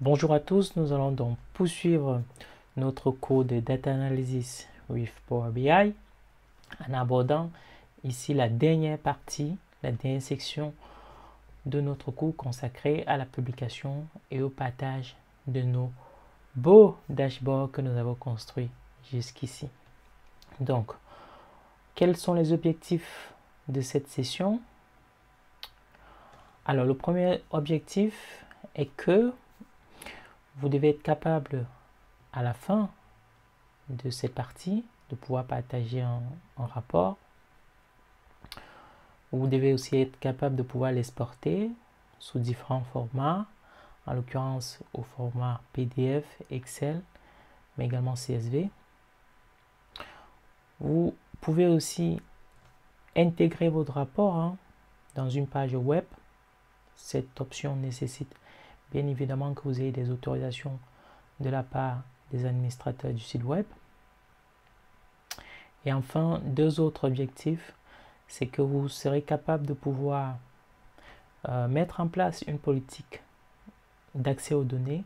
Bonjour à tous, nous allons donc poursuivre notre cours de Data Analysis with Power BI en abordant ici la dernière partie, la dernière section de notre cours consacrée à la publication et au partage de nos beaux dashboards que nous avons construits jusqu'ici. Donc, quels sont les objectifs de cette session? Alors, le premier objectif est que vous devez être capable à la fin de cette partie de pouvoir partager un rapport. Vous devez aussi être capable de pouvoir l'exporter sous différents formats, en l'occurrence au format PDF, Excel, mais également CSV. Vous pouvez aussi intégrer votre rapport dans une page web. Cette option nécessite bien évidemment que vous ayez des autorisations de la part des administrateurs du site web. Et enfin, deux autres objectifs, c'est que vous serez capable de pouvoir mettre en place une politique d'accès aux données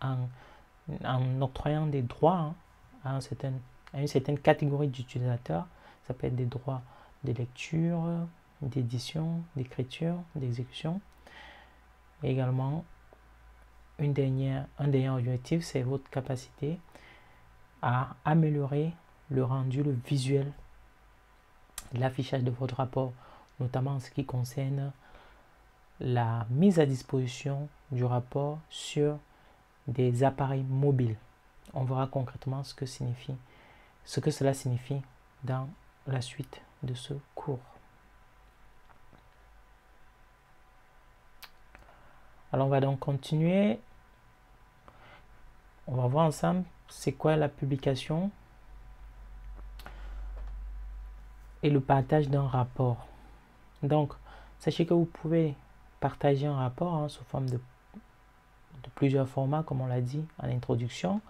en octroyant des droits à une certaine catégorie d'utilisateurs. Ça peut être des droits de lecture, d'édition, d'écriture, d'exécution. Et également, un dernier objectif, c'est votre capacité à améliorer le rendu, le visuel, l'affichage de votre rapport, notamment en ce qui concerne la mise à disposition du rapport sur des appareils mobiles. On verra concrètement ce que cela signifie dans la suite de ce cours. Alors on va donc continuer. On va voir ensemble c'est quoi la publication et le partage d'un rapport. Donc, sachez que vous pouvez partager un rapport sous forme de plusieurs formats, comme on l'a dit en introduction.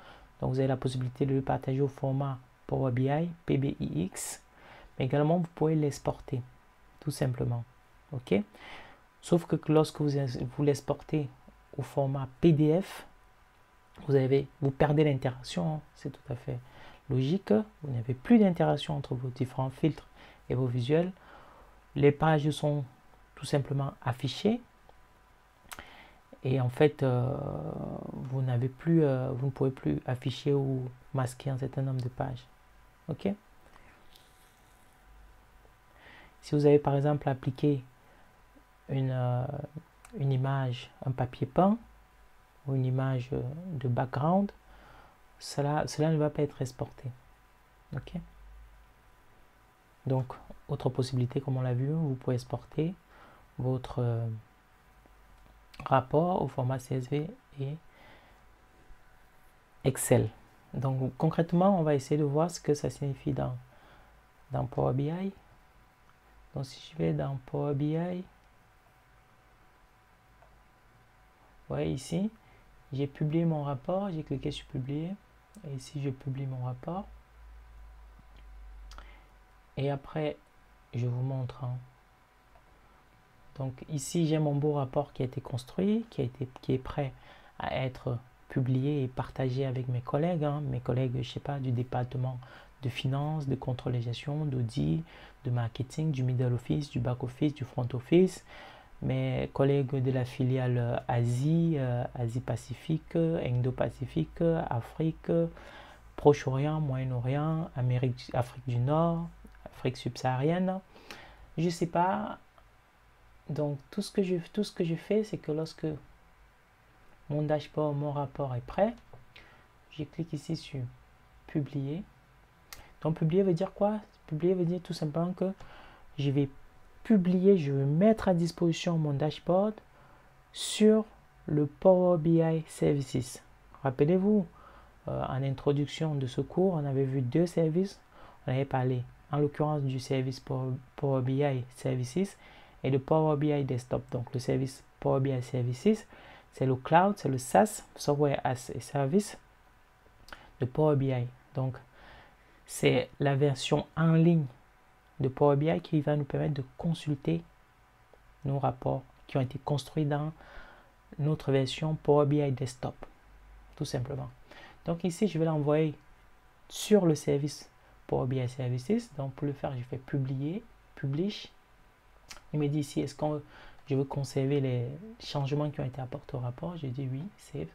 Donc, vous avez la possibilité de le partager au format Power BI, PBIX, mais également vous pouvez l'exporter, tout simplement. OK? Sauf que lorsque vous l'exportez au format PDF, vous perdez l'interaction. C'est tout à fait logique. Vous n'avez plus d'interaction entre vos différents filtres et vos visuels. Les pages sont tout simplement affichées. Et en fait, vous ne pouvez plus afficher ou masquer un certain nombre de pages. OK? Si vous avez par exemple appliqué une image, un papier peint ou une image de background, cela ne va pas être exporté. OK? Donc, autre possibilité, comme on l'a vu, vous pouvez exporter votre rapport au format CSV et Excel. Donc, concrètement, on va essayer de voir ce que ça signifie dans Power BI. Donc, si je vais dans Power BI, vous voyez ici, j'ai publié mon rapport, j'ai cliqué sur publier, et ici, je publie mon rapport. Et après, je vous montre. Donc ici, j'ai mon beau rapport qui a été construit, qui est prêt à être publié et partagé avec mes collègues. Mes collègues, je sais pas, du département de finance, de contrôle de gestion, d'audit, de marketing, du middle office, du back office, du front office. Mes collègues de la filiale Asie, Asie-Pacifique, Indo-Pacifique, Afrique, Proche-Orient, Moyen-Orient, Afrique du Nord, Afrique subsaharienne. Je sais pas. Donc tout ce que je fais, c'est que lorsque mon dashboard, mon rapport est prêt, je clique ici sur publier. Donc publier veut dire quoi? Publier veut dire tout simplement que je vais publier, je vais mettre à disposition mon dashboard sur le Power BI Services. Rappelez-vous, en introduction de ce cours, on avait vu deux services. On avait parlé en l'occurrence du service Power BI Services et de Power BI Desktop. Donc le service Power BI Services, c'est le cloud, c'est le SaaS, Software as a Service, de Power BI. Donc c'est la version en ligne de Power BI qui va nous permettre de consulter nos rapports qui ont été construits dans notre version Power BI Desktop, tout simplement. Donc ici, je vais l'envoyer sur le service Power BI Services. Donc pour le faire, je fais publier, publish. Il me dit ici, est-ce que je veux conserver les changements qui ont été apportés au rapport? Je dis oui, save.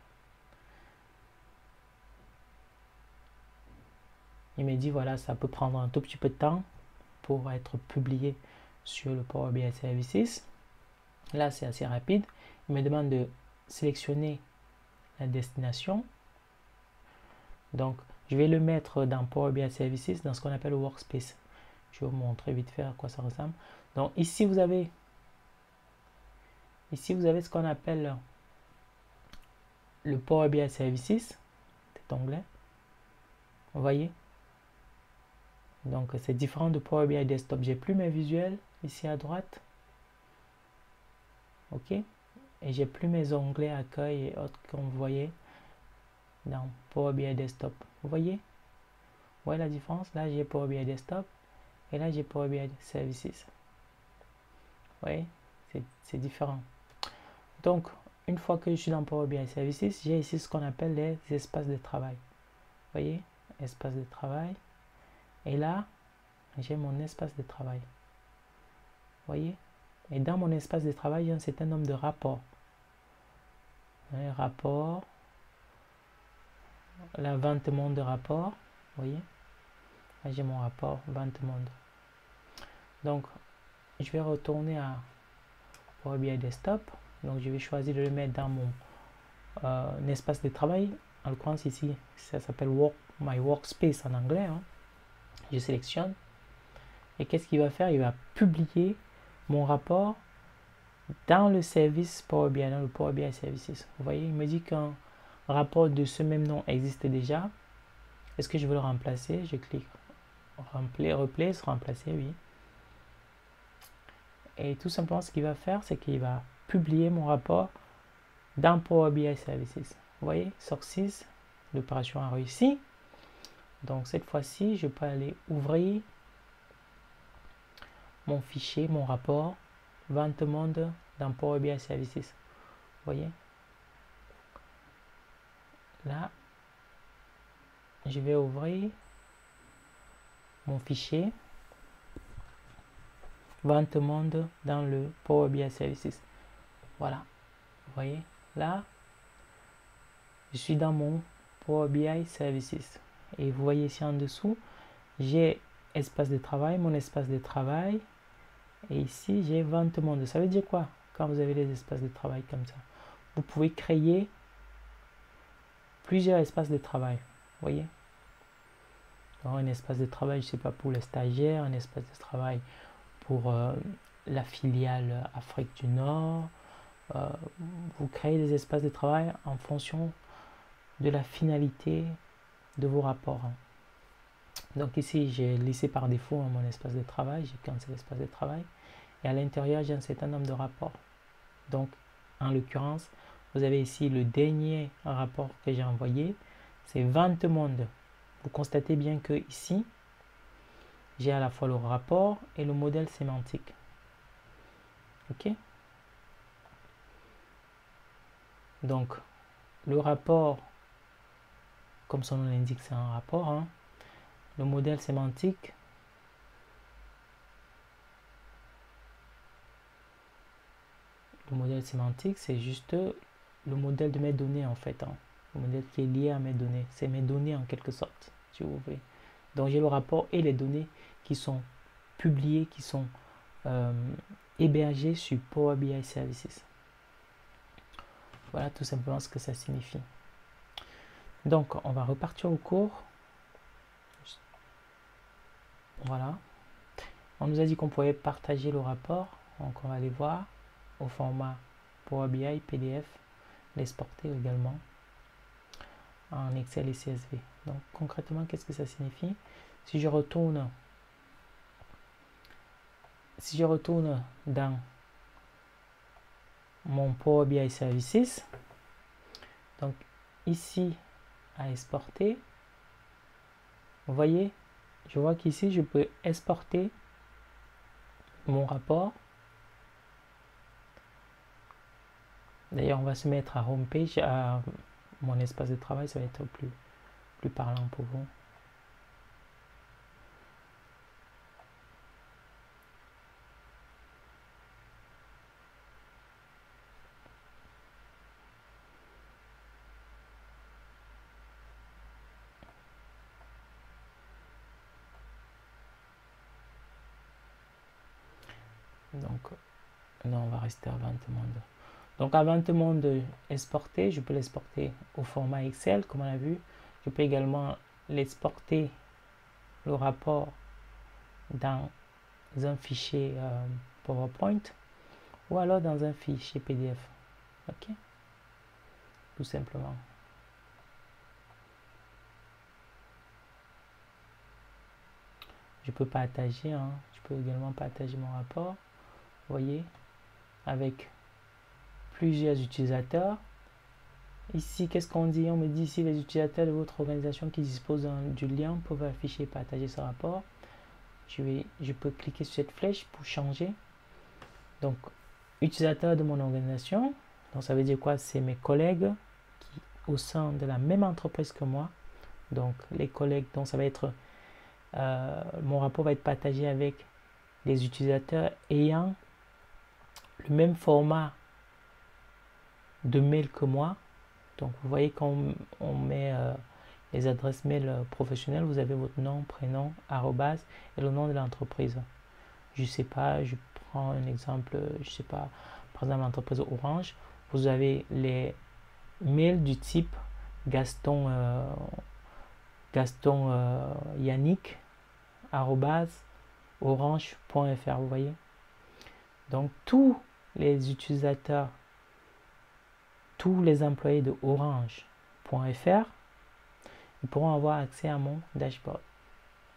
Il me dit voilà, ça peut prendre un tout petit peu de temps pour être publié sur le Power BI Services. Là, c'est assez rapide. Il me demande de sélectionner la destination. Donc, je vais le mettre dans Power BI Services, dans ce qu'on appelle le Workspace. Je vais vous montrer vite fait à quoi ça ressemble. Donc, ici, vous avez ce qu'on appelle le Power BI Services, cet onglet. Vous voyez? Donc, c'est différent de Power BI Desktop. J'ai plus mes visuels ici à droite. OK? Et j'ai plus mes onglets accueil et autres comme vous voyez dans Power BI Desktop. Vous voyez? Vous voyez la différence? Là, j'ai Power BI Desktop et là, j'ai Power BI Services. Vous voyez? C'est différent. Donc, une fois que je suis dans Power BI Services, j'ai ici ce qu'on appelle les espaces de travail. Vous voyez? Espace de travail. Et là, j'ai mon espace de travail. Vous voyez? Et dans mon espace de travail, j'ai un certain nombre de rapports. Un rapport, la vente monde de rapport. Vous voyez? Là, j'ai mon rapport vente monde. Donc, je vais retourner à Power BI Desktop. Donc, je vais choisir de le mettre dans mon espace de travail. En l'occurrence, ici, ça s'appelle My Workspace en anglais. Hein. Je sélectionne. Et qu'est-ce qu'il va faire? Il va publier mon rapport dans le service Power BI, dans le Power BI Services. Vous voyez, il me dit qu'un rapport de ce même nom existe déjà. Est-ce que je veux le remplacer? Je clique Replace, remplacer, oui. Et tout simplement, ce qu'il va faire, c'est qu'il va publier mon rapport dans Power BI Services. Vous voyez, Sources, l'opération a réussi. Donc, cette fois-ci, je peux aller ouvrir mon fichier, mon rapport, vente monde dans Power BI Services. Vous voyez? Là, je vais ouvrir mon fichier vente monde dans le Power BI Services. Voilà. Vous voyez? Là, je suis dans mon Power BI Services. Et vous voyez ici en dessous, j'ai espace de travail, mon espace de travail. Et ici, j'ai vente monde. Ça veut dire quoi? Quand vous avez des espaces de travail comme ça, vous pouvez créer plusieurs espaces de travail. Vous voyez? Alors, un espace de travail, je ne sais pas, pour les stagiaires, un espace de travail pour la filiale Afrique du Nord. Vous créez des espaces de travail en fonction de la finalité de vos rapports. Donc ici, j'ai laissé par défaut mon espace de travail, j'ai cancellé l'espace de travail. Et à l'intérieur, j'ai un certain nombre de rapports. Donc, en l'occurrence, vous avez ici le dernier rapport que j'ai envoyé, c'est vente monde. Vous constatez bien que ici, j'ai à la fois le rapport et le modèle sémantique. OK? Donc, le rapport, comme son nom l'indique, c'est un rapport. Hein. Le modèle sémantique, c'est juste le modèle de mes données en fait. Hein. Le modèle qui est lié à mes données. C'est mes données en quelque sorte, si vous voulez. Donc, j'ai le rapport et les données qui sont publiées, qui sont hébergées sur Power BI Services. Voilà tout simplement ce que ça signifie. Donc, on va repartir au cours. Voilà. On nous a dit qu'on pouvait partager le rapport. Donc, on va aller voir au format Power BI, PDF, l'exporter également en Excel et CSV. Donc, concrètement, qu'est-ce que ça signifie? Si je retourne dans mon Power BI Services, donc ici à exporter, vous voyez, je vois qu'ici je peux exporter mon rapport D'ailleurs, on va se mettre à homepage, à mon espace de travail, ça va être plus parlant pour vous. Donc, là, on va rester à 20 monde. Donc, à 20 monde exporté, je peux l'exporter au format Excel, comme on a vu. Je peux également l'exporter, le rapport, dans un fichier PowerPoint ou alors dans un fichier PDF. Ok, tout simplement. Je peux partager, hein. Je peux également partager mon rapport, vous voyez, avec plusieurs utilisateurs. Ici, qu'est-ce qu'on dit? On me dit ici, les utilisateurs de votre organisation qui disposent du lien peuvent afficher et partager ce rapport. Je peux cliquer sur cette flèche pour changer. Donc, utilisateurs de mon organisation, donc ça veut dire quoi? C'est mes collègues qui, au sein de la même entreprise que moi. Donc, les collègues, donc ça va être, mon rapport va être partagé avec les utilisateurs ayant le même format de mail que moi. Donc, vous voyez quand on met les adresses mail professionnelles, vous avez votre nom, prénom, arrobase et le nom de l'entreprise. Je sais pas, je prends un exemple, je sais pas, par exemple l'entreprise Orange, vous avez les mails du type Gaston Yannick arrobase orange.fr, vous voyez. Donc tous les utilisateurs, tous les employés de orange.fr, ils pourront avoir accès à mon dashboard.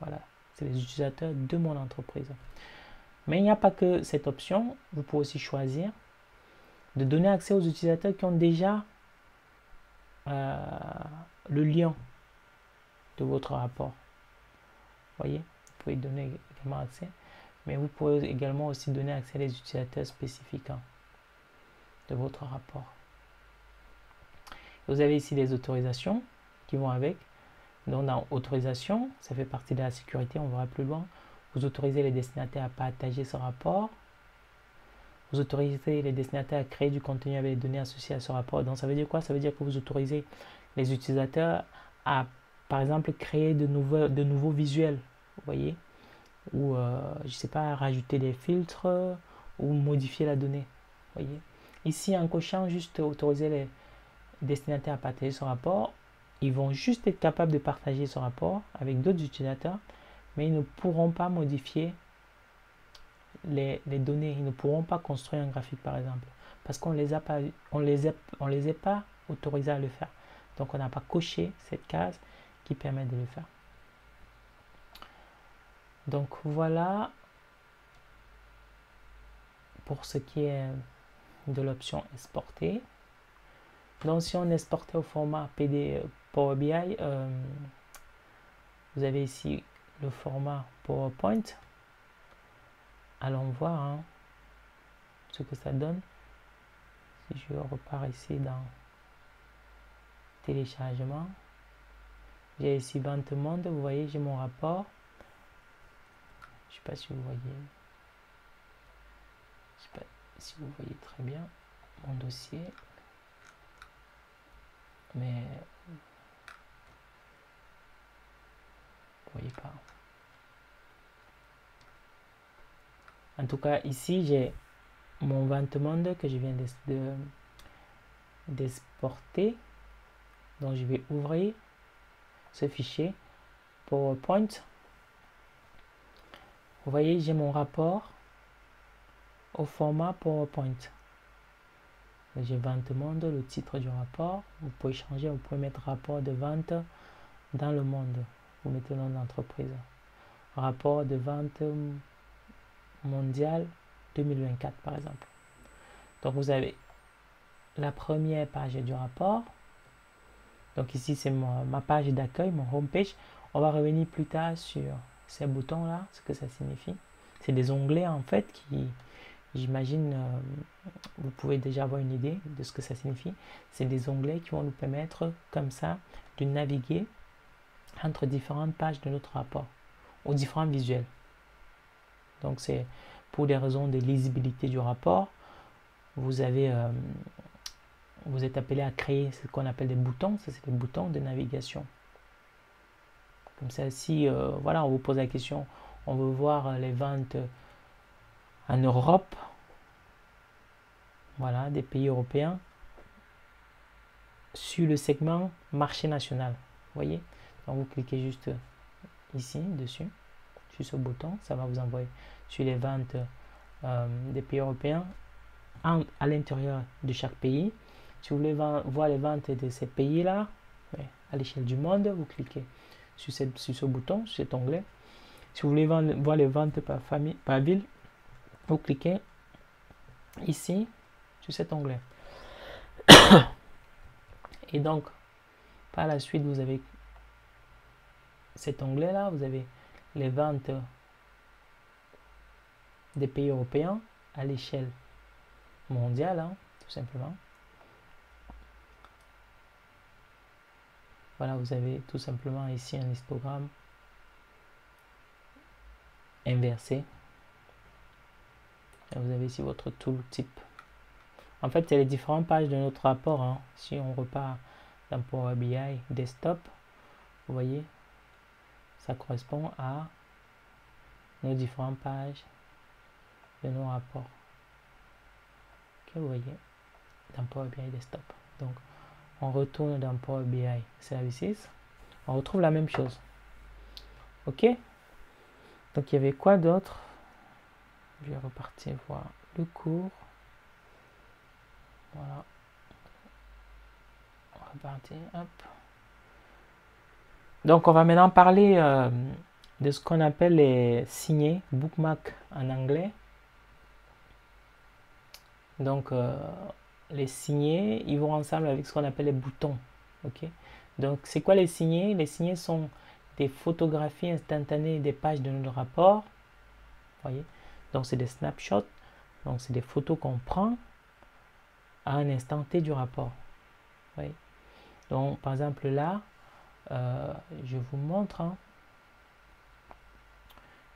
Voilà, c'est les utilisateurs de mon entreprise. Mais il n'y a pas que cette option, vous pouvez aussi choisir de donner accès aux utilisateurs qui ont déjà le lien de votre rapport. Vous voyez, vous pouvez donner également accès, mais vous pouvez également aussi donner accès à les utilisateurs spécifiques de votre rapport. Vous avez ici les autorisations qui vont avec. Donc dans autorisation, ça fait partie de la sécurité, on verra plus loin. Vous autorisez les destinataires à partager ce rapport. Vous autorisez les destinataires à créer du contenu avec les données associées à ce rapport. Donc ça veut dire quoi? Ça veut dire que vous autorisez les utilisateurs à, par exemple, créer de nouveaux visuels, vous voyez, ou je sais pas, rajouter des filtres ou modifier la donnée, vous voyez. Ici, en cochant juste autoriser les destinataires à partager ce rapport, ils vont juste être capables de partager ce rapport avec d'autres utilisateurs, mais ils ne pourront pas modifier les données. Ils ne pourront pas construire un graphique, par exemple, parce qu'on les a pas, on les est pas autorisés à le faire. Donc, on n'a pas coché cette case qui permet de le faire. Donc, voilà pour ce qui est de l'option exporter. Donc, si on exportait au format PD Power BI, vous avez ici le format PowerPoint. Allons voir ce que ça donne. Si je repars ici dans téléchargement, j'ai ici 20 monde. Vous voyez, j'ai mon rapport. Je ne sais pas si vous voyez. Je sais pas si vous voyez très bien mon dossier. Mais vous voyez pas. En tout cas, ici, j'ai mon 20 monde que je viens d'exporter. Donc, je vais ouvrir ce fichier PowerPoint. Vous voyez, j'ai mon rapport au format PowerPoint. J'ai 20 monde, le titre du rapport. Vous pouvez changer, vous pouvez mettre rapport de vente dans le monde. Vous mettez le nom d'entreprise. Rapport de vente mondial 2024, par exemple. Donc, vous avez la première page du rapport. Donc, ici, c'est ma page d'accueil, mon homepage. On va revenir plus tard sur ces boutons-là, ce que ça signifie. C'est des onglets, en fait, j'imagine, vous pouvez déjà avoir une idée de ce que ça signifie. C'est des onglets qui vont nous permettre, comme ça, de naviguer entre différentes pages de notre rapport, ou différents visuels. Donc c'est pour des raisons de lisibilité du rapport, vous êtes appelé à créer ce qu'on appelle des boutons. Ça, c'est des boutons de navigation. Comme ça, si voilà, on vous pose la question, on veut voir les ventes en Europe, voilà, des pays européens, sur le segment marché national. Vous voyez? Donc vous cliquez juste ici, dessus, sur ce bouton, ça va vous envoyer sur les ventes des pays européens à l'intérieur de chaque pays. Si vous voulez voir les ventes de ces pays-là, à l'échelle du monde, vous cliquez sur ce bouton, sur cet onglet. Si vous voulez voir les ventes par ville, vous cliquez ici, sur cet onglet. Et donc, par la suite, vous avez cet onglet-là, vous avez les ventes des pays européens à l'échelle mondiale, hein, tout simplement. Voilà, vous avez tout simplement ici un histogramme inversé. Et vous avez ici votre tooltip. En fait, c'est les différentes pages de notre rapport. Hein. Si on repart dans Power BI Desktop, vous voyez, ça correspond à nos différentes pages de nos rapports. Ok, vous voyez, dans Power BI Desktop. Donc, on retourne dans Power BI Services. On retrouve la même chose. Ok. Donc, il y avait quoi d'autre? Je vais repartir voir le cours. Voilà. On va repartir. Hop. Donc, on va maintenant parler de ce qu'on appelle les signés, bookmark en anglais. Donc, les signés, ils vont ensemble avec ce qu'on appelle les boutons. Ok. Donc, c'est quoi les signés? Les signés sont des photographies instantanées des pages de notre rapport. Voyez. Donc, c'est des snapshots. Donc, c'est des photos qu'on prend à un instant T du rapport. Voyez. Donc, par exemple, là, je vous montre. Hein.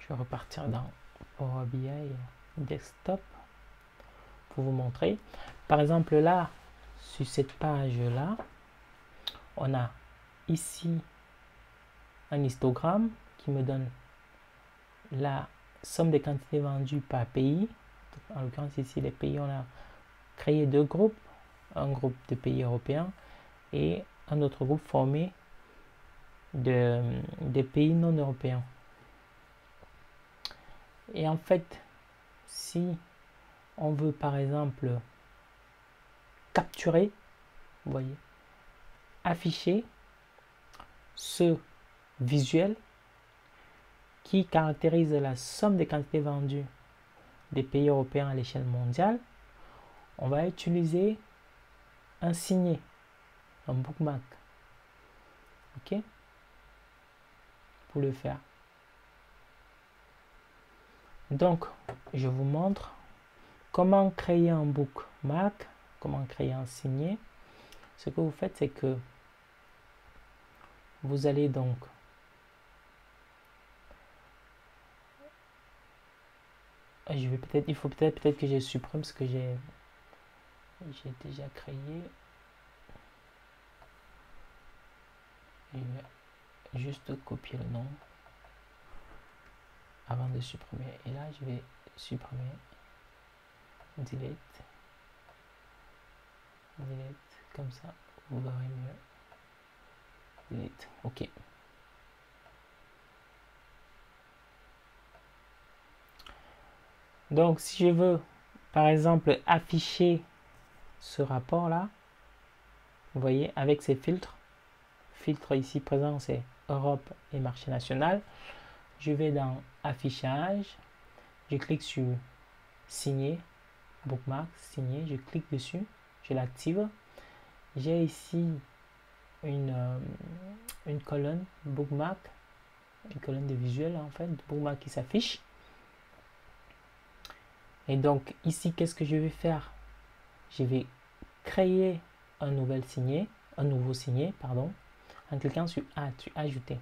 Je vais repartir dans Power BI Desktop pour vous montrer. Par exemple, là, sur cette page-là, on a ici un histogramme qui me donne la somme des quantités vendues par pays. En l'occurrence, ici, les pays, on a créé deux groupes. Un groupe de pays européens et un autre groupe formé des pays non européens. Et en fait, si on veut par exemple capturer, vous voyez, afficher ce visuel qui caractérise la somme des quantités vendues des pays européens à l'échelle mondiale, on va utiliser un signet, un bookmark, ok, pour le faire. Donc, je vous montre comment créer un bookmark, comment créer un signet. Ce que vous faites, c'est que vous allez donc il faut peut-être que je supprime ce que j'ai déjà créé. Je vais juste copier le nom avant de supprimer. Et là, je vais supprimer. Delete. Comme ça, vous verrez mieux. Delete. Ok. Donc, si je veux, par exemple, afficher ce rapport-là, vous voyez, avec ces filtres, filtre ici présent, c'est Europe et marché national. Je vais dans Affichage, je clique sur Signer, Bookmark, Signer, je clique dessus, je l'active. J'ai ici une colonne Bookmark, une colonne de visuel en fait, Bookmark qui s'affiche. Et donc ici, qu'est-ce que je vais faire? Je vais créer un nouveau signé, pardon, en cliquant sur Add, sur Ajouter.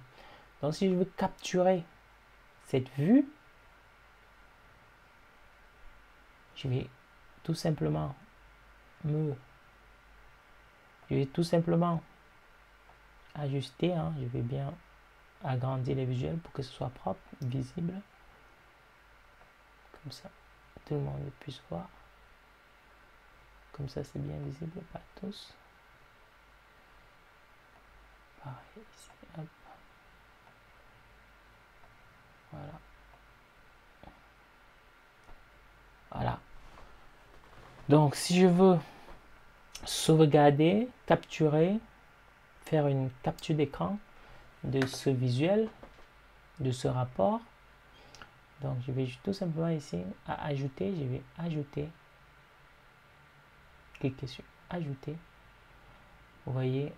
Donc si je veux capturer cette vue, je vais tout simplement ajuster, hein. Je vais bien agrandir les visuels pour que ce soit propre, visible, comme ça tout le monde puisse voir. Comme ça c'est bien visible, pas tous. Pareil ici, hop. Voilà. Voilà. Donc si je veux sauvegarder, capturer, faire une capture d'écran de ce visuel, de ce rapport, donc je vais tout simplement ici à ajouter, je vais ajouter, cliquer sur ajouter. Vous voyez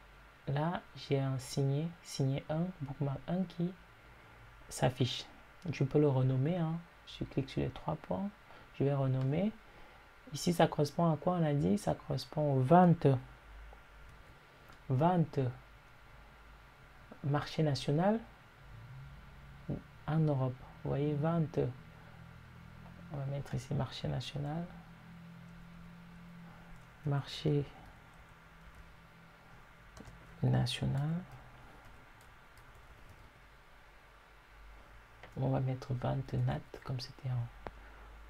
là j'ai un signé 1, bookmark 1 qui s'affiche. Je peux le renommer, hein. Je clique sur les 3 points, je vais renommer. Ici ça correspond à quoi? On a dit ça correspond aux ventes marché national en Europe. Vous voyez, vente, on va mettre ici marché national, marché national, on va mettre vente nat, comme c'était en...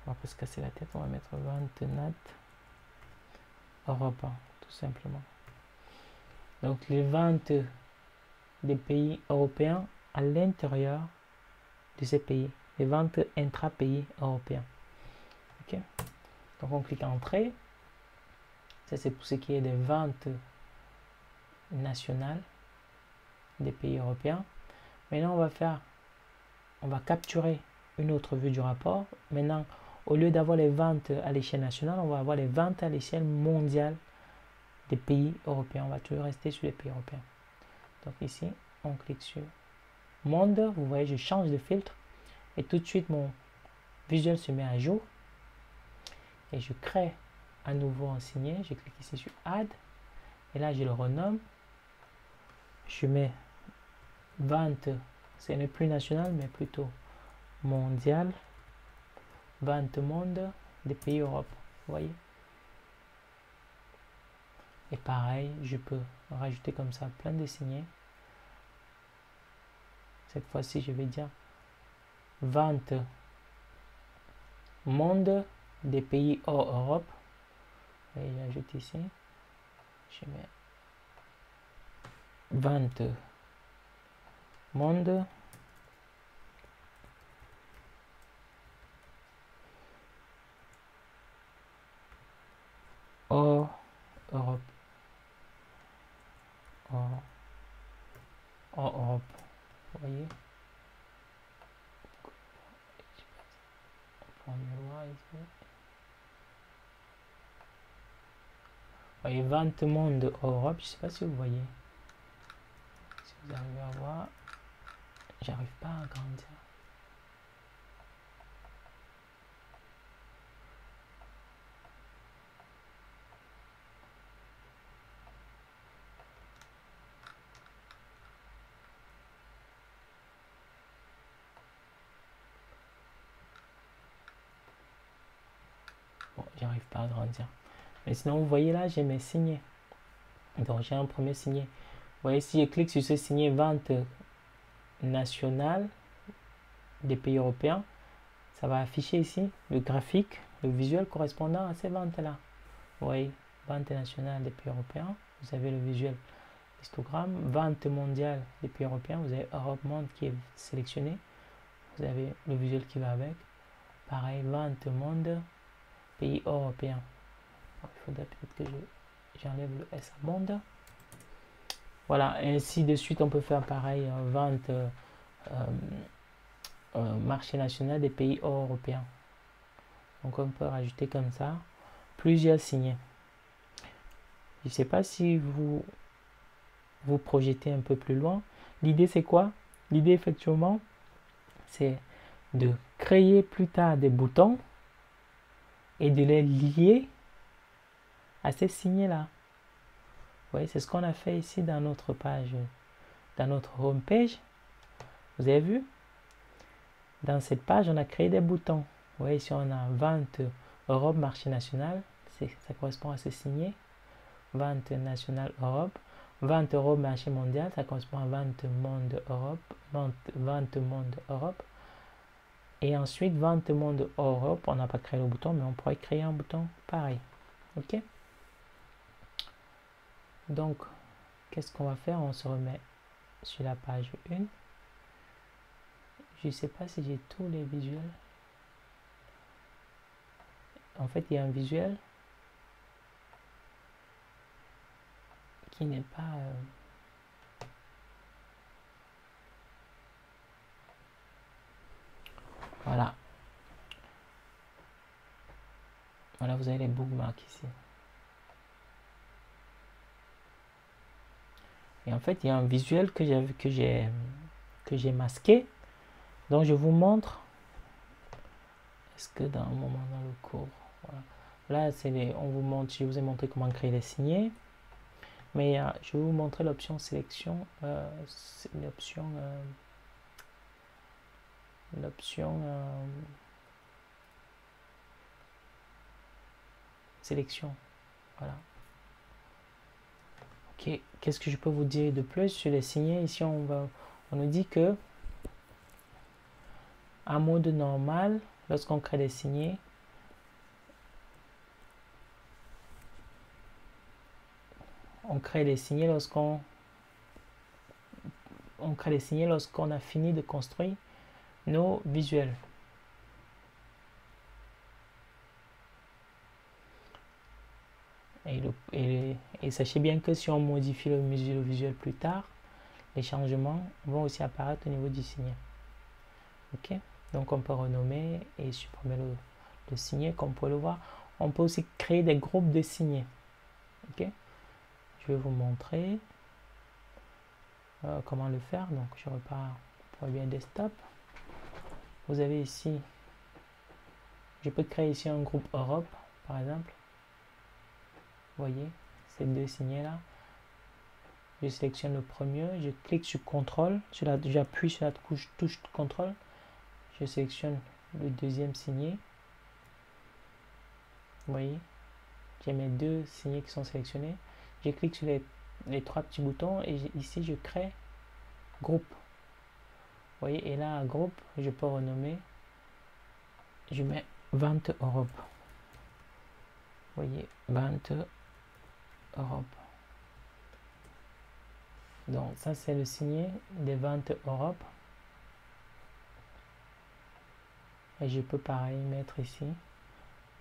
On va pas se casser la tête, on va mettre vente nat Europe, tout simplement. Donc les ventes des pays européens à l'intérieur de ces pays, les ventes intra-pays européens. Ok, donc on clique Entrée. Ça c'est pour ce qui est des ventes nationales des pays européens. Maintenant on va capturer une autre vue du rapport. Maintenant, au lieu d'avoir les ventes à l'échelle nationale, on va avoir les ventes à l'échelle mondiale des pays européens. On va toujours rester sur les pays européens. Donc ici, on clique sur Monde. Vous voyez, je change de filtre et tout de suite mon visuel se met à jour. Et je crée à nouveau un signé. Je clique ici sur Add et là je le renomme. Je mets vente, ce n'est plus national mais plutôt mondial, vente monde des pays Europe. Vous voyez, et pareil, je peux rajouter comme ça plein de signets. Cette fois-ci, je vais dire vente monde des pays hors Europe. Et j'ajoute ici, je mets vente monde hors Europe. Hors Europe. Vous voyez, on peut mieux voir ici. Vous voyez, vente monde Europe. Je ne sais pas si vous voyez. Si vous arrivez à voir, j'arrive pas à agrandir. Bon, j'arrive pas à agrandir. Mais sinon, vous voyez là, j'ai mes signets. Donc, j'ai un premier signet. Vous voyez, si je clique sur ce signet vente nationale des pays européens, ça va afficher ici le graphique, le visuel correspondant à ces ventes-là. Vous voyez, vente nationale des pays européens, vous avez le visuel histogramme, vente mondiale des pays européens, vous avez Europe Monde qui est sélectionné, vous avez le visuel qui va avec. Pareil, vente monde, pays européens. Il faudrait peut-être que j'enlève le S à monde. Voilà, ainsi de suite, on peut faire pareil, vente marché national des pays hors européens. Donc on peut rajouter comme ça plusieurs signets. Je ne sais pas si vous projetez un peu plus loin. L'idée c'est quoi? L'idée effectivement c'est de créer plus tard des boutons et de les lier à ces signés-là. Vous voyez, c'est ce qu'on a fait ici dans notre page, dans notre home page. Vous avez vu? Dans cette page, on a créé des boutons. Vous voyez, ici, on a vente Europe, marché national. Ça correspond à ce signé. Vente nationale Europe. Vente Europe, marché mondial. Ça correspond à vente monde Europe. Vente monde Europe. Et ensuite, vente monde Europe. On n'a pas créé le bouton, mais on pourrait créer un bouton pareil. OK? Donc, qu'est-ce qu'on va faire? On se remet sur la page 1. Je ne sais pas si j'ai tous les visuels. En fait, il y a un visuel qui n'est pas... Voilà. Voilà, vous avez les bookmarks ici. Et en fait, il y a un visuel que j'ai masqué. Donc, je vous montre. Est-ce que dans un moment dans le cours, voilà. Là, on vous montre, je vous ai montré comment créer les signés. Mais je vais vous montrer l'option sélection. L'option sélection. Voilà. Ok. Qu'est-ce que je peux vous dire de plus sur les signés? Ici, on nous dit que en mode normal, lorsqu'on crée des signés, on crée les signés lorsqu'on a fini de construire nos visuels. Et sachez bien que si on modifie le visuel plus tard, les changements vont aussi apparaître au niveau du signet. Ok, donc on peut renommer et supprimer le signet, comme vous pouvez le voir. On peut aussi créer des groupes de signets. Ok, je vais vous montrer comment le faire. Donc je repars pour bien desktop. Vous avez ici, je peux créer ici un groupe Europe par exemple. Vous voyez ces deux signets là. Je sélectionne le premier, je clique sur CTRL, j'appuie sur la touche CTRL, je sélectionne le deuxième signet. Vous voyez, j'ai mes deux signets qui sont sélectionnés. Je clique sur les trois petits boutons et ici je crée groupe. Vous voyez, et là, groupe, je peux renommer. Je mets vente Europe. Vous voyez, vente Europe. Donc, ça, c'est le signet des ventes Europe. Et je peux pareil mettre ici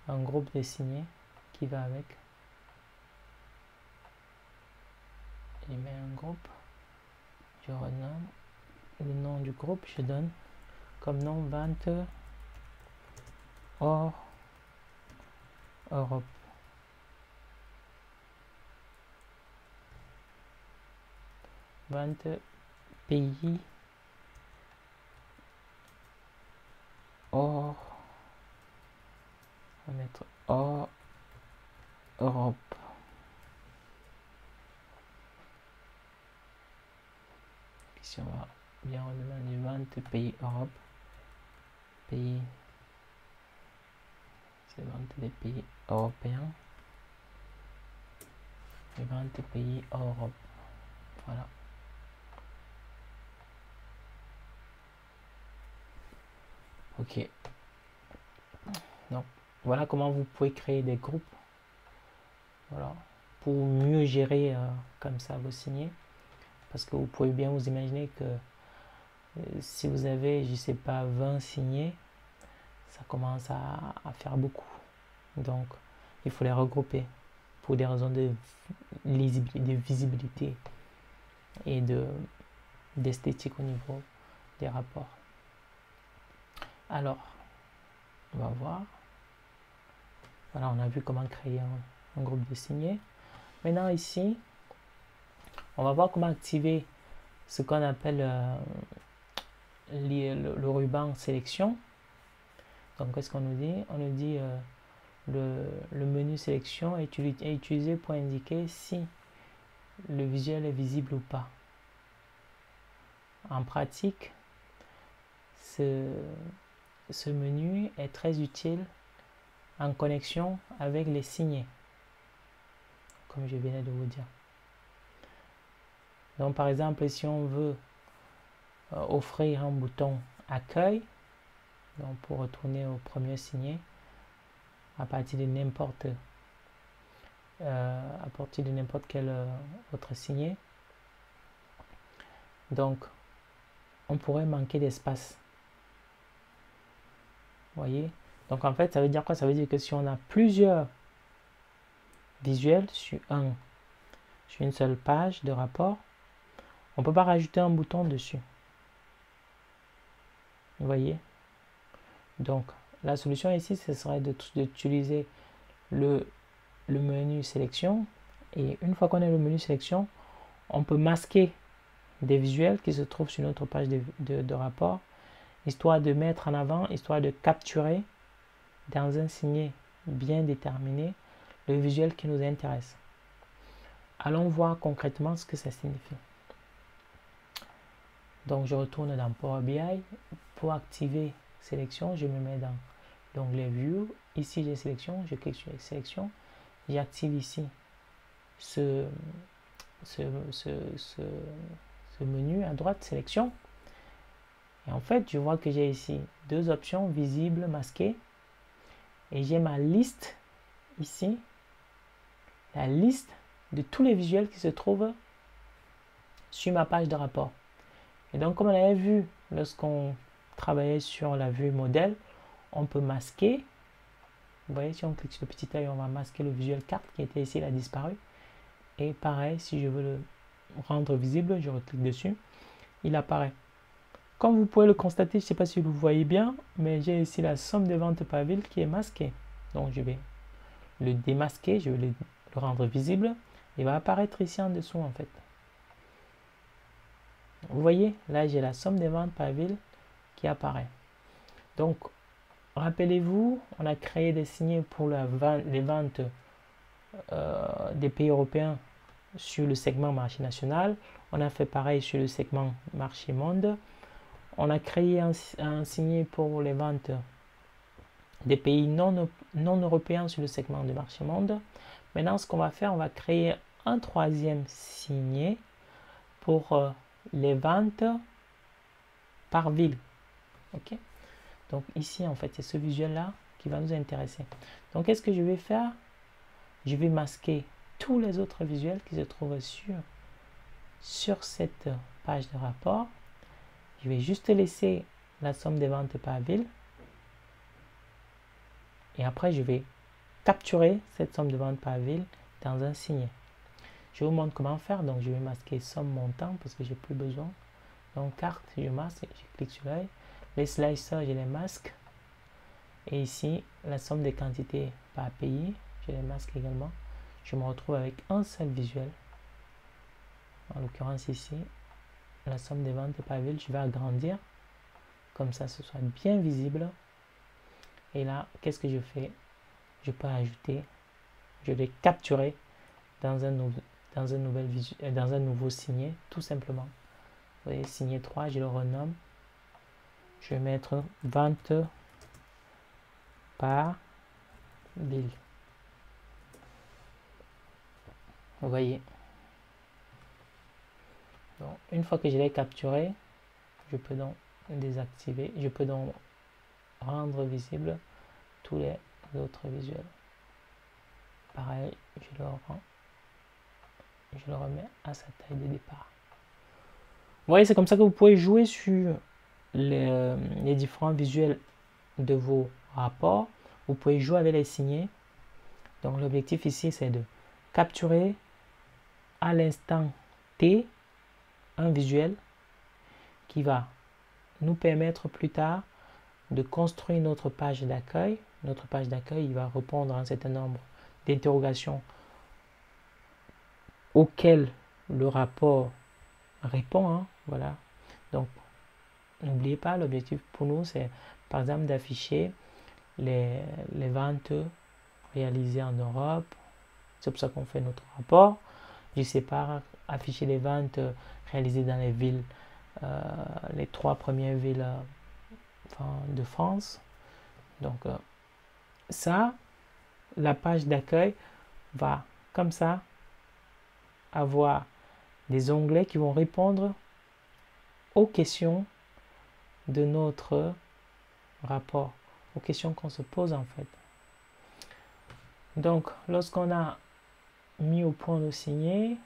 un groupe de signets qui va avec. Je mets un groupe. Je renomme. Le nom du groupe, je donne comme nom vente hors Europe. Vente pays hors, on va mettre hors Europe. Ici on va bien redemander vente pays Europe. Pays, c'est vente des pays européens. Et vente pays Europe. Voilà. Ok. Donc voilà comment vous pouvez créer des groupes. Voilà. Pour mieux gérer comme ça vos signets. Parce que vous pouvez bien vous imaginer que si vous avez, je sais pas, 20 signets, ça commence à faire beaucoup. Donc, il faut les regrouper pour des raisons de visibilité et d'esthétique au niveau des rapports. Alors, on va voir. Voilà, on a vu comment créer un groupe de signets. Maintenant, ici, on va voir comment activer ce qu'on appelle le ruban sélection. Donc, qu'est-ce qu'on nous dit? On nous dit le menu sélection est utilisé pour indiquer si le visuel est visible ou pas. En pratique, ce menu est très utile en connexion avec les signets, comme je venais de vous dire. Donc par exemple, si on veut offrir un bouton accueil, donc pour retourner au premier signet, à partir de n'importe quel autre signet, donc on pourrait manquer d'espace. Voyez, donc en fait ça veut dire quoi? Ça veut dire que si on a plusieurs visuels sur une seule page de rapport, on ne peut pas rajouter un bouton dessus. Vous voyez, donc la solution ici ce serait d'utiliser le menu sélection, et une fois qu'on a le menu sélection, on peut masquer des visuels qui se trouvent sur notre page de rapport, histoire de mettre en avant, histoire de capturer dans un signet bien déterminé le visuel qui nous intéresse. Allons voir concrètement ce que ça signifie. Donc je retourne dans Power BI. Pour activer sélection, je me mets dans l'onglet View. Ici j'ai sélection, je clique sur sélection. J'active ici ce menu à droite, sélection. Et en fait, je vois que j'ai ici deux options, visible, masqué. Et j'ai ma liste ici, la liste de tous les visuels qui se trouvent sur ma page de rapport. Et donc, comme on avait vu lorsqu'on travaillait sur la vue modèle, on peut masquer. Vous voyez, si on clique sur le petit œil, on va masquer le visuel carte qui était ici, il a disparu. Et pareil, si je veux le rendre visible, je reclique dessus, il apparaît. Comme vous pouvez le constater, je ne sais pas si vous voyez bien, mais j'ai ici la somme des ventes par ville qui est masquée. Donc je vais le démasquer, je vais le rendre visible. Il va apparaître ici en dessous en fait. Vous voyez, là j'ai la somme des ventes par ville qui apparaît. Donc, rappelez-vous, on a créé des signets pour les ventes des pays européens sur le segment marché national. On a fait pareil sur le segment marché monde. On a créé un signet pour les ventes des pays non européens sur le segment du marché monde. Maintenant, ce qu'on va faire, on va créer un troisième signet pour les ventes par ville. Ok? Donc ici, en fait, c'est ce visuel-là qui va nous intéresser. Donc, qu'est-ce que je vais faire? Je vais masquer tous les autres visuels qui se trouvent sur cette page de rapport. Je vais juste laisser la somme des ventes par ville. Et après, je vais capturer cette somme de ventes par ville dans un signet. Je vous montre comment faire. Donc, je vais masquer somme montant parce que j'ai plus besoin. Donc, carte, je masque, je clique sur l'œil. Les slicers, je les masque. Et ici, la somme des quantités par pays, je les masque également. Je me retrouve avec un seul visuel. En l'occurrence ici, la somme des ventes par ville, je vais agrandir. Comme ça, ce soit bien visible. Et là, qu'est-ce que je fais? Je peux ajouter, je vais capturer dans un nouveau signet, tout simplement. Vous voyez, signet 3, je le renomme. Je vais mettre vente par ville. Vous voyez. Donc, une fois que je l'ai capturé, je peux donc désactiver, je peux donc rendre visible tous les autres visuels. Pareil, je le remets à sa taille de départ. Vous voyez, c'est comme ça que vous pouvez jouer sur les différents visuels de vos rapports. Vous pouvez jouer avec les signets. Donc l'objectif ici, c'est de capturer à l'instant T un visuel qui va nous permettre plus tard de construire notre page d'accueil. Notre page d'accueil, il va répondre à un certain nombre d'interrogations auxquelles le rapport répond. Hein, voilà. Donc, n'oubliez pas, l'objectif pour nous, c'est par exemple d'afficher les ventes réalisés en Europe. C'est pour ça qu'on fait notre rapport. Je sépare afficher les ventes réalisées dans les villes, les 3 premières villes de France. Donc ça, la page d'accueil va comme ça avoir des onglets qui vont répondre aux questions de notre rapport, aux questions qu'on se pose en fait. Donc lorsqu'on a mis au point le signer,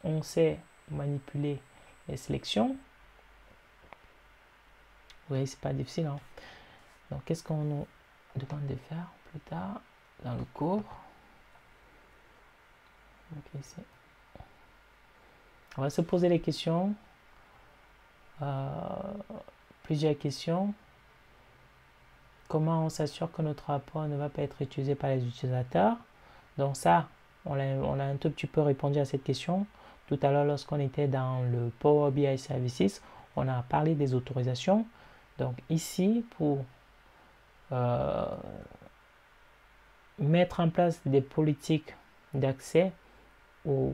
on sait manipuler les sélections. Vous voyez, c'est pas difficile, hein? Donc qu'est-ce qu'on nous demande de faire plus tard dans le cours? Donc, ici. On va se poser les questions, plusieurs questions. Comment on s'assure que notre rapport ne va pas être utilisé par les utilisateurs? Donc ça, on a un tout petit peu répondu à cette question. Tout à l'heure, lorsqu'on était dans le Power BI Services, on a parlé des autorisations. Donc ici, pour mettre en place des politiques d'accès aux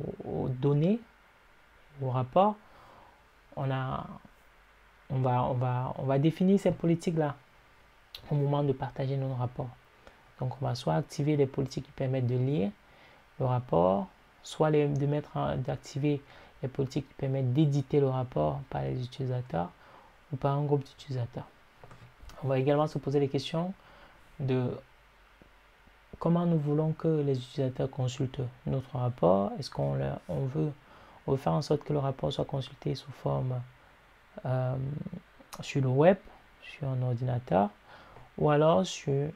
données, aux rapports, on va définir ces politiques-là au moment de partager nos rapports. Donc on va soit activer les politiques qui permettent de lire le rapport, soit d'activer les politiques qui permettent d'éditer le rapport par les utilisateurs ou par un groupe d'utilisateurs. On va également se poser les questions de comment nous voulons que les utilisateurs consultent notre rapport. Est-ce qu'on veut faire en sorte que le rapport soit consulté sous forme sur le web, sur un ordinateur, ou alors sur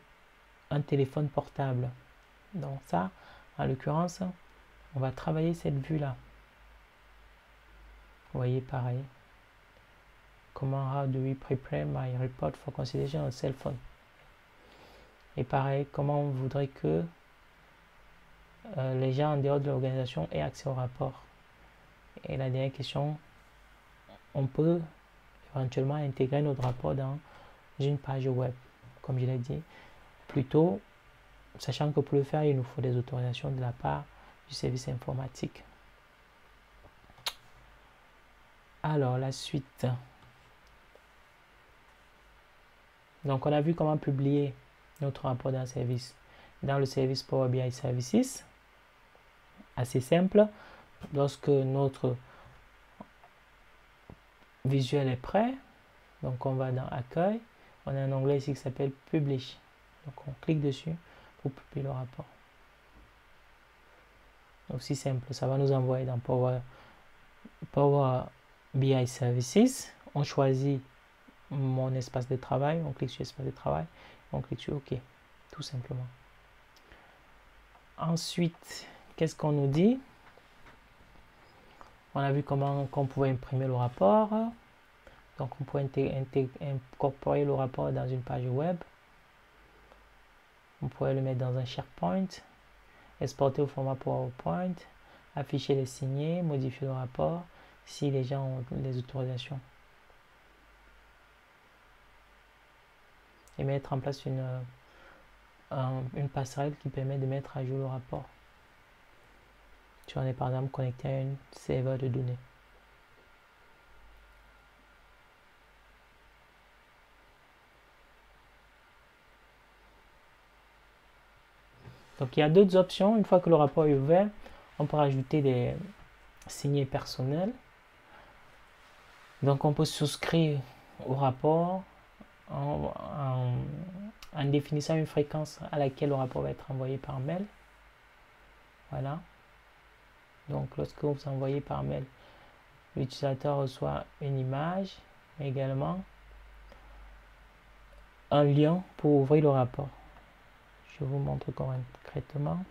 un téléphone portable. Donc ça, en l'occurrence, on va travailler cette vue-là. Vous voyez, pareil. How do we prepare my report for consideration on cell phone? Et pareil, comment on voudrait que les gens en dehors de l'organisation aient accès au rapport. Et la dernière question, on peut éventuellement intégrer notre rapport dans une page web, comme je l'ai dit, plutôt, sachant que pour le faire, il nous faut des autorisations de la part du service informatique. Alors, la suite. Donc, on a vu comment publier notre rapport dans le service Power BI Services. Assez simple. Lorsque notre visuel est prêt, donc on va dans Accueil. On a un onglet ici qui s'appelle Publish. Donc, on clique dessus pour publier le rapport. Aussi simple, ça va nous envoyer dans Power BI Services. On choisit mon espace de travail, on clique sur espace de travail, on clique sur OK, tout simplement. Ensuite, qu'est-ce qu'on nous dit? On a vu comment on pouvait imprimer le rapport. Donc, on peut incorporer le rapport dans une page web. On pourrait le mettre dans un SharePoint, exporter au format PowerPoint, afficher les signés, modifier le rapport si les gens ont les autorisations. Et mettre en place une passerelle qui permet de mettre à jour le rapport. Si on est par exemple connecté à un serveur de données. Donc il y a d'autres options. Une fois que le rapport est ouvert, on peut rajouter des signés personnels. Donc on peut souscrire au rapport en définissant une fréquence à laquelle le rapport va être envoyé par mail. Voilà. Donc lorsque vous envoyez par mail, l'utilisateur reçoit une image, mais également un lien pour ouvrir le rapport. Je vous montre concrètement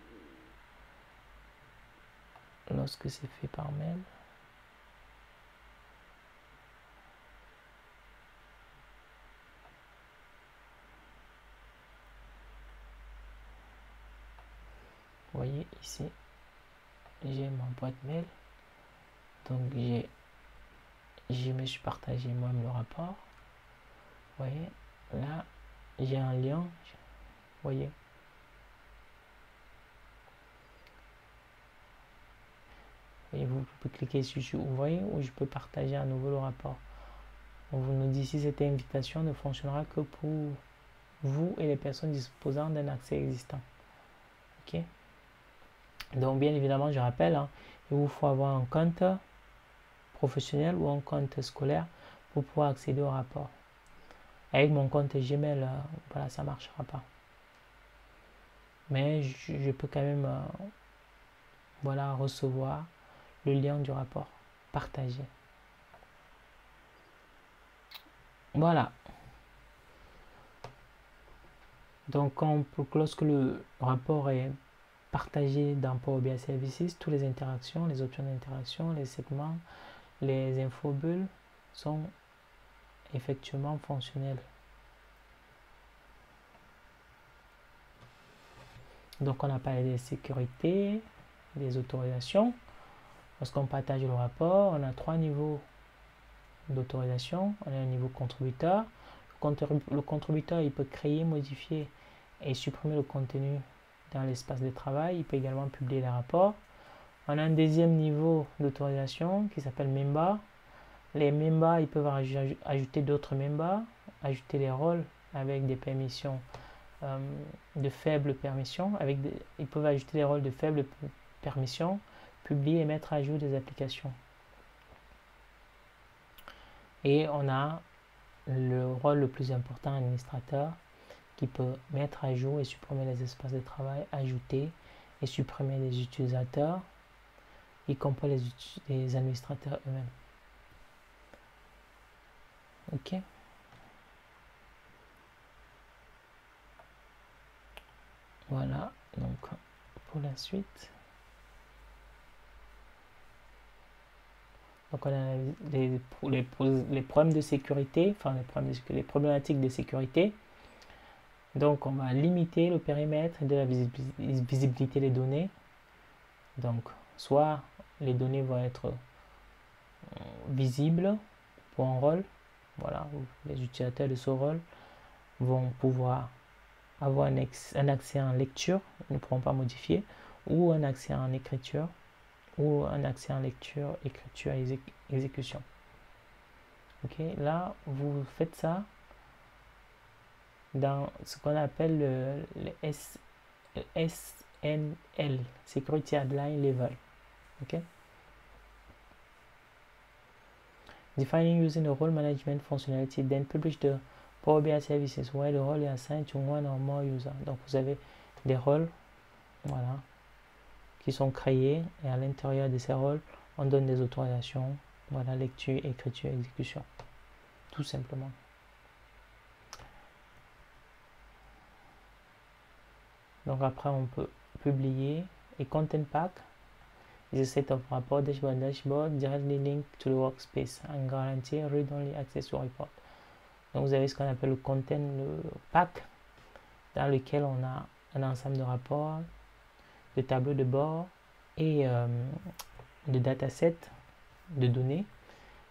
lorsque c'est fait par mail. Vous voyez ici, j'ai ma boîte mail. Donc je me suis partagé moi-même le rapport. Vous voyez, là j'ai un lien. Vous voyez, Et vous pouvez cliquer sur ouvrir ou je peux partager à nouveau le rapport. On vous nous dit ici cette invitation ne fonctionnera que pour vous et les personnes disposant d'un accès existant. Ok. Donc bien évidemment, je rappelle, hein, il vous faut avoir un compte professionnel ou un compte scolaire pour pouvoir accéder au rapport. Avec mon compte Gmail, voilà, ça ne marchera pas. Mais je peux quand même voilà, recevoir le lien du rapport partagé. Voilà. Donc lorsque le rapport est partagé dans Power BI Services, toutes les interactions, les options d'interaction, les segments, les infobulles sont effectivement fonctionnels. Donc on a parlé des sécurités, des autorisations. Lorsqu'on partage le rapport, on a 3 niveaux d'autorisation. On a un niveau contributeur. Le contributeur, il peut créer, modifier et supprimer le contenu dans l'espace de travail. Il peut également publier les rapports. On a un deuxième niveau d'autorisation qui s'appelle member. Les members, ils peuvent ajouter d'autres members, ajouter les rôles avec des permissions de faibles permissions. Ils peuvent ajouter des rôles de faibles permissions, publier et mettre à jour des applications. Et on a le rôle le plus important, administrateur, qui peut mettre à jour et supprimer les espaces de travail, ajouter et supprimer les utilisateurs, y compris les administrateurs eux-mêmes. Ok. Voilà, donc pour la suite. Donc on a les problèmes de sécurité, enfin les problématiques de sécurité. Donc on va limiter le périmètre de la visibilité des données. Donc soit les données vont être visibles pour un rôle. Voilà, les utilisateurs de ce rôle vont pouvoir avoir un accès en lecture, ils ne pourront pas modifier, ou un accès en écriture, ou un accès en lecture, écriture et exécution. Ok, là vous faites ça dans ce qu'on appelle le SNL, Security Headline Level. Ok. Defining using the role management functionality, then publish the Power BI services where the role is assigned to one or more users. Donc vous avez des rôles, voilà, qui sont créés et à l'intérieur de ces rôles, on donne des autorisations, voilà, lecture, écriture, exécution, tout simplement. Donc après on peut publier et content pack is a set of report dashboard directly linked to the workspace and guarantee read-only access to report. Donc vous avez ce qu'on appelle le content, le pack, dans lequel on a un ensemble de rapports, de tableaux de bord et de datasets de données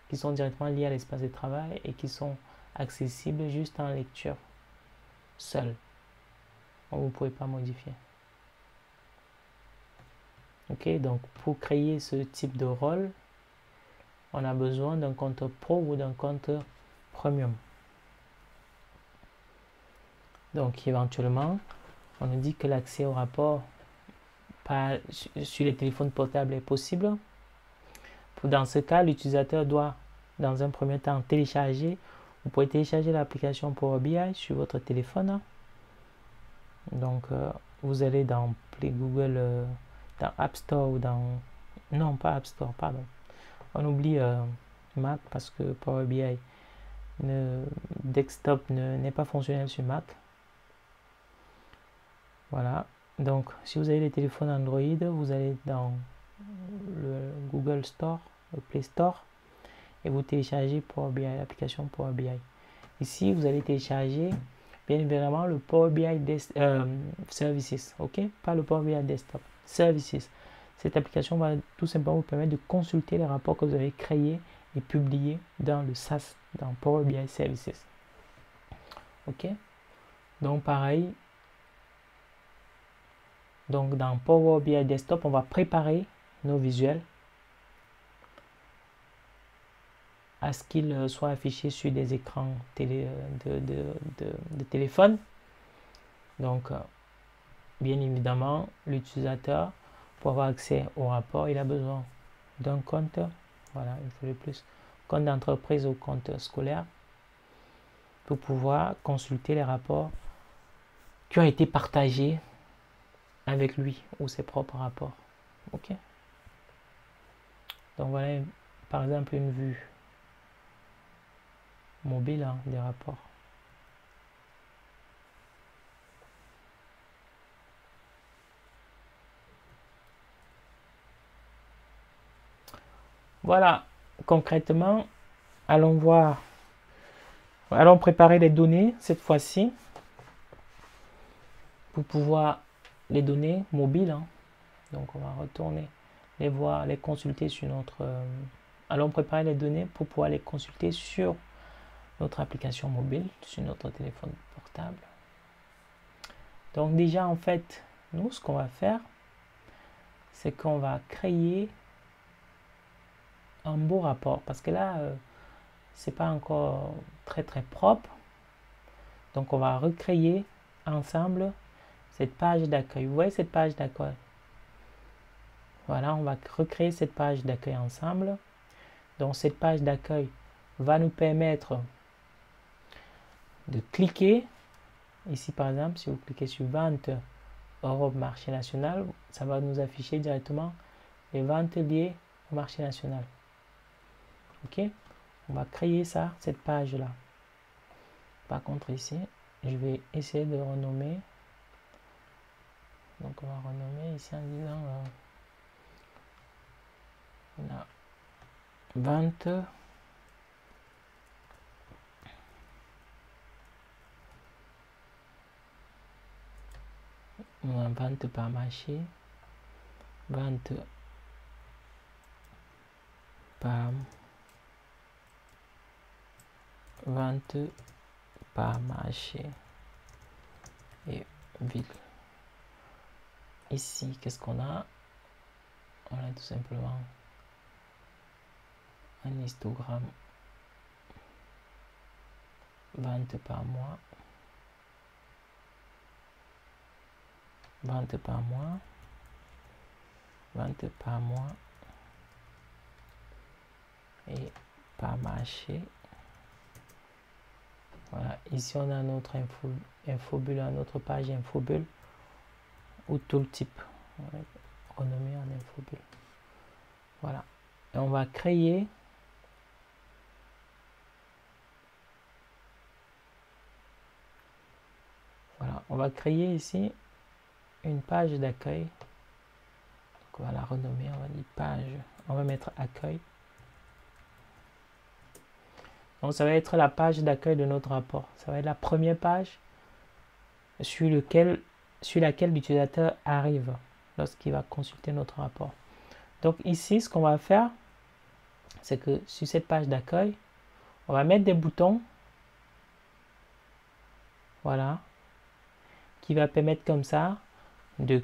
qui sont directement liés à l'espace de travail et qui sont accessibles juste en lecture seule. Vous ne pouvez pas modifier. Ok, donc pour créer ce type de rôle, on a besoin d'un compte pro ou d'un compte premium. Donc éventuellement, on nous dit que l'accès au rapport sur les téléphones portables est possible. Dans ce cas, l'utilisateur doit, dans un premier temps, télécharger. Vous pouvez télécharger l'application Power BI sur votre téléphone. Donc, vous allez dans Play Google, dans App Store ou dans... Non, pas App Store, pardon. On oublie Mac parce que Power BI desktop n'est pas fonctionnel sur Mac. Voilà. Donc, si vous avez les téléphones Android, vous allez dans le Google Store, le Play Store, et vous téléchargez Power BI, l'application Power BI. Ici, vous allez télécharger, bien évidemment, le Power BI Services, ok? Pas le Power BI Desktop, Services. Cette application va tout simplement vous permettre de consulter les rapports que vous avez créés et publiés dans le SaaS, dans Power BI Services. Ok? Donc, pareil. Donc, dans Power BI Desktop, on va préparer nos visuels. à ce qu'il soit affiché sur des écrans de téléphone. Donc, bien évidemment, l'utilisateur, pour avoir accès au rapport, il a besoin d'un compte, voilà, une fois de plus, compte d'entreprise ou compte scolaire, pour pouvoir consulter les rapports qui ont été partagés avec lui ou ses propres rapports. Ok. Donc voilà, par exemple, une vue mobile des rapports. Voilà, concrètement, allons préparer les données cette fois-ci pour pouvoir les données mobiles. Donc on va retourner les voir, les consulter sur notre... allons préparer les données pour pouvoir les consulter sur notre application mobile, sur notre téléphone portable. Donc déjà en fait, nous ce qu'on va faire, c'est qu'on va créer un beau rapport parce que là, c'est pas encore très propre. Donc on va recréer ensemble cette page d'accueil. Vous voyez cette page d'accueil? Voilà, on va recréer cette page d'accueil ensemble. Donc cette page d'accueil va nous permettre de cliquer. Ici par exemple, si vous cliquez sur vente Europe marché national, ça va nous afficher directement les ventes liées au marché national. Ok, on va créer ça, cette page là. Par contre ici, je vais essayer de renommer. Donc on va renommer ici en disant on a vente vente par marché, vente par marché et ville. Ici, qu'est-ce qu'on a? On a tout simplement un histogramme vente par mois, vente par mois, vente par mois et par marché. Voilà, ici on a notre infobulle, notre page infobulle ou tout le type. On va renommer en infobulle. Voilà, et on va créer on va créer ici une page d'accueil. On va la renommer, on va dire page, on va mettre accueil. Donc ça va être la page d'accueil de notre rapport. Ça va être la première page sur laquelle l'utilisateur arrive lorsqu'il va consulter notre rapport. Donc ici, ce qu'on va faire, c'est que sur cette page d'accueil, on va mettre des boutons, voilà, qui va permettre comme ça de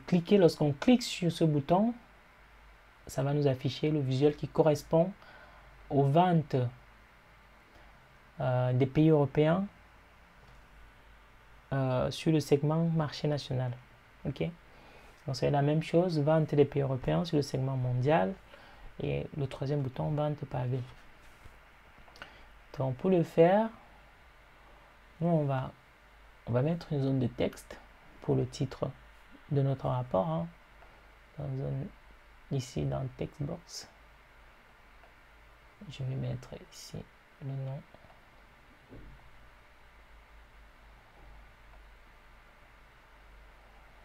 cliquer. Lorsqu'on clique sur ce bouton, ça va nous afficher le visuel qui correspond aux ventes des pays européens sur le segment marché national. Ok, donc c'est la même chose, vente des pays européens sur le segment mondial, et le troisième bouton, vente par ville. Donc pour le faire, nous on va mettre une zone de texte pour le titre de notre rapport, ici dans le text box. Je vais mettre ici le nom.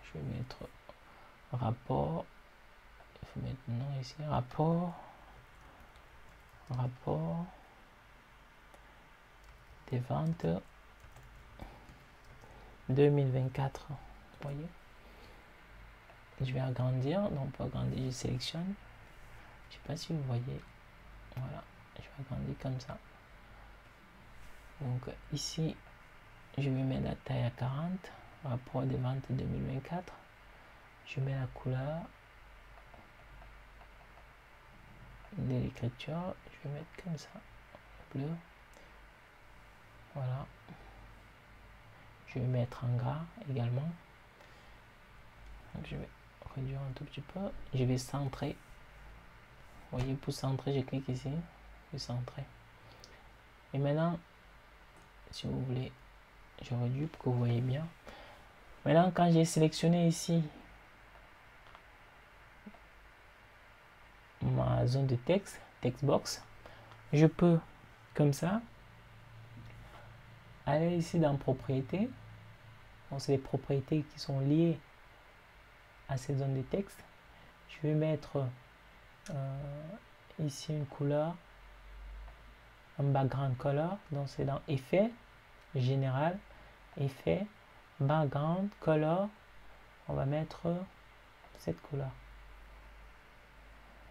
Je vais mettre rapport. Il faut mettre le nom ici. Rapport des ventes 2024. Vous voyez? Je vais agrandir. Donc pour agrandir, je sélectionne. Je sais pas si vous voyez. Voilà. Je vais agrandir comme ça. Donc ici, je vais mettre la taille à 40. Rapport des ventes 2024. Je mets la couleur. de l'écriture. Je vais mettre comme ça, bleu. Voilà. Je vais mettre en gras également. Donc je vais réduire un tout petit peu. Je vais centrer. Vous voyez, pour centrer, je clique ici. Je vais centrer. Et maintenant, si vous voulez, je réduis pour que vous voyez bien. Maintenant, quand j'ai sélectionné ici ma zone de texte, text box, je peux, comme ça, aller ici dans propriétés. Donc, c'est les propriétés qui sont liées à cette zone de texte. Je vais mettre ici une couleur, un background color. Donc, c'est dans effet, général, effet, background color. On va mettre cette couleur.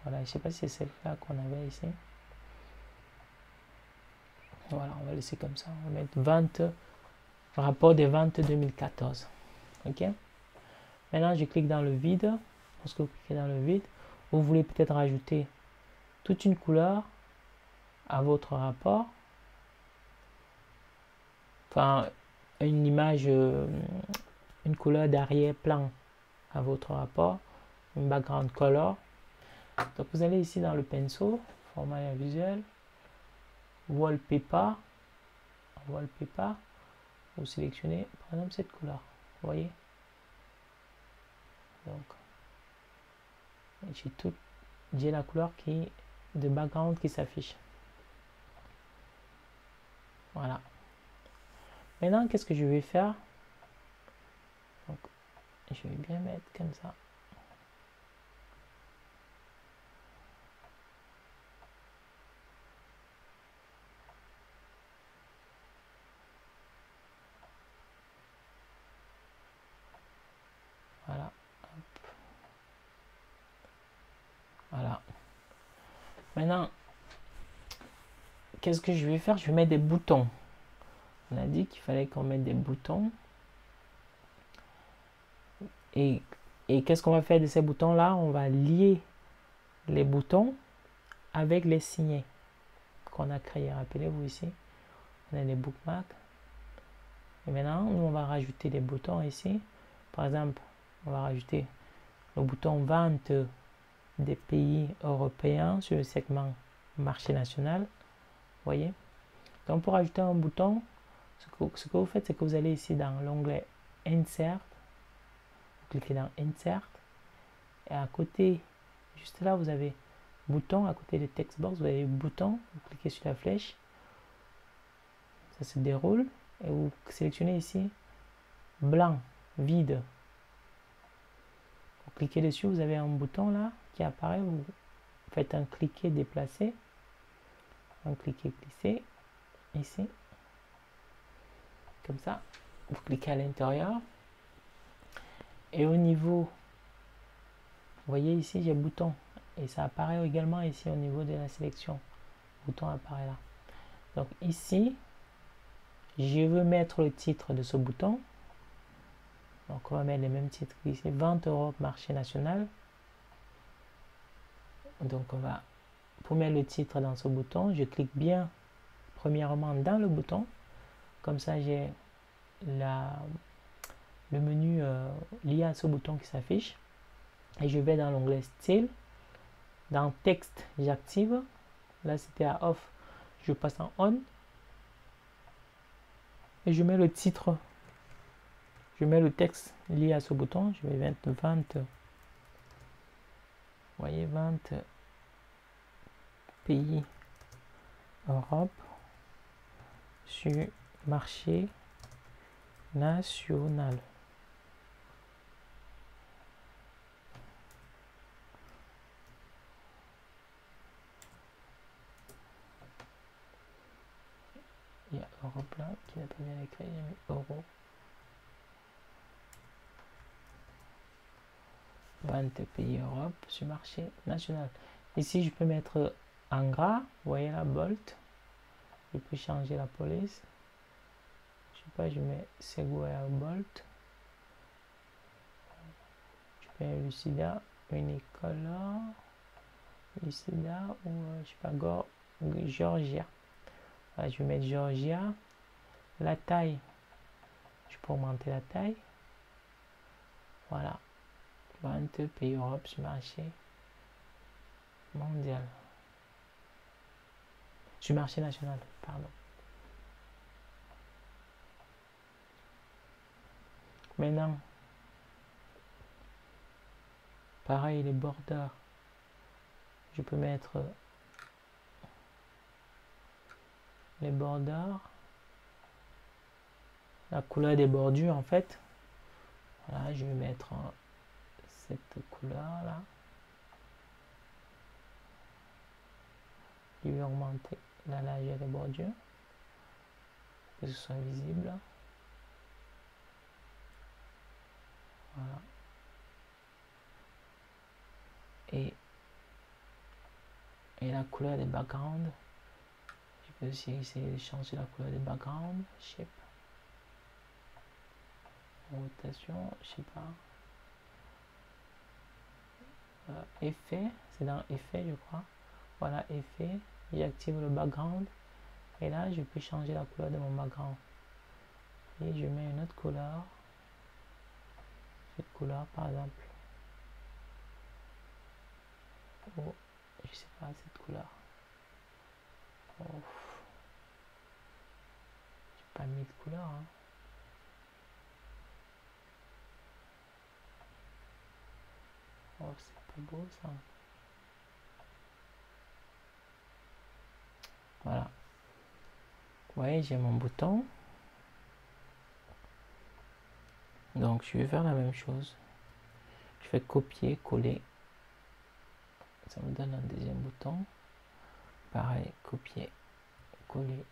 Voilà, je ne sais pas si c'est celle-là qu'on avait ici. Voilà, on va laisser comme ça. On va mettre vente, rapport des ventes 2014. Ok. Maintenant, je clique dans le vide. Lorsque vous cliquez dans le vide, vous voulez peut-être rajouter toute une couleur à votre rapport. Enfin, une image, une couleur d'arrière-plan à votre rapport. Une background color. Donc, vous allez ici dans le pinceau, format visuel, wallpaper. Wallpaper. Vous sélectionnez par exemple cette couleur. Vous voyez? Donc, j'ai la couleur de background qui s'affiche. Voilà. Maintenant, qu'est-ce que je vais faire? Donc, je vais bien mettre comme ça. Voilà. Hop. Voilà. Maintenant, qu'est-ce que je vais faire? Je vais mettre des boutons. On a dit qu'il fallait qu'on mette des boutons. Et qu'est-ce qu'on va faire de ces boutons-là? On va lier les boutons avec les signets qu'on a créés. Rappelez-vous ici, on a les bookmarks. Et maintenant, nous, on va rajouter des boutons ici. Par exemple, on va rajouter le bouton vente des pays européens sur le segment marché national. Vous voyez? Donc, pour ajouter un bouton, ce que vous faites, c'est que vous allez ici dans l'onglet Insert. Vous cliquez dans Insert. Et à côté, juste là, vous avez bouton. À côté de text box, vous avez bouton. Vous cliquez sur la flèche. Ça se déroule. Et vous sélectionnez ici blanc, vide. Vous cliquez dessus, vous avez un bouton là qui apparaît. Vous faites un cliquer déplacer. Un cliquer glisser. Ici. Comme ça. Vous cliquez à l'intérieur. Et au niveau, vous voyez ici, j'ai bouton. Et ça apparaît également ici au niveau de la sélection. Le bouton apparaît là. Donc ici, je veux mettre le titre de ce bouton. Donc on va mettre le même titre ici, Vente Europe Marché National. Donc on va, pour mettre le titre dans ce bouton, je clique bien premièrement dans le bouton. Comme ça j'ai le menu lié à ce bouton qui s'affiche. Et je vais dans l'onglet Style. Dans Texte, j'active. Là c'était à Off, je passe en On. Et je mets le titre. Je mets le texte lié à ce bouton. Je vais mettre vente. Vous voyez, vente pays Europe sur marché national. Il y a Europe là qui n'a pas bien écrit, j'ai mis euro. Vente pays Europe sur marché national. Ici, je peux mettre en gras, vous voyez la bolt. Je peux changer la police. Je sais pas, je mets Seguer Bolt. Je mets Lucida Unicolor. ici là, ou je sais pas, Georgia. Voilà, je vais mettre Georgia. La taille, je peux augmenter la taille. Voilà. 22 pays Europe sur marché mondial. Sur marché national, pardon. Maintenant, pareil, les borders. Je peux mettre les borders. La couleur des bordures, en fait. Voilà, je vais mettre cette couleur là. Je vais augmenter la largeur des bordures. Que ce soit visible. Voilà. Et la couleur des backgrounds. Je peux aussi essayer de changer la couleur des backgrounds. Shape. Rotation, je sais pas. Effet, c'est dans effet je crois. Voilà, effet. J'active le background. Et là, je peux changer la couleur de mon background. Et je mets une autre couleur. Cette couleur par exemple. Oh, je sais pas, cette couleur. Oh. J'ai pas mis de couleur. Hein. Oh, c'est pas beau ça. Voilà. Vous voyez, j'ai mon bouton. Donc, je vais faire la même chose. Je fais copier, coller. Ça me donne un deuxième bouton. Pareil, copier, coller.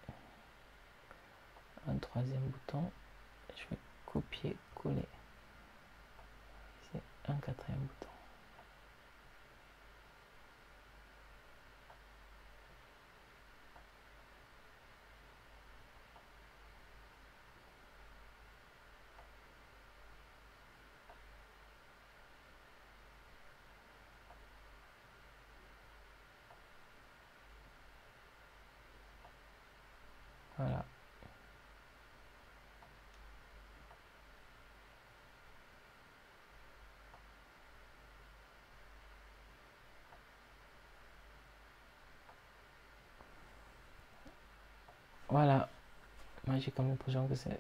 Un troisième bouton. Je fais copier, coller. C'est un quatrième bouton. Voilà. Voilà. Moi, j'ai comme l'impression que c'est...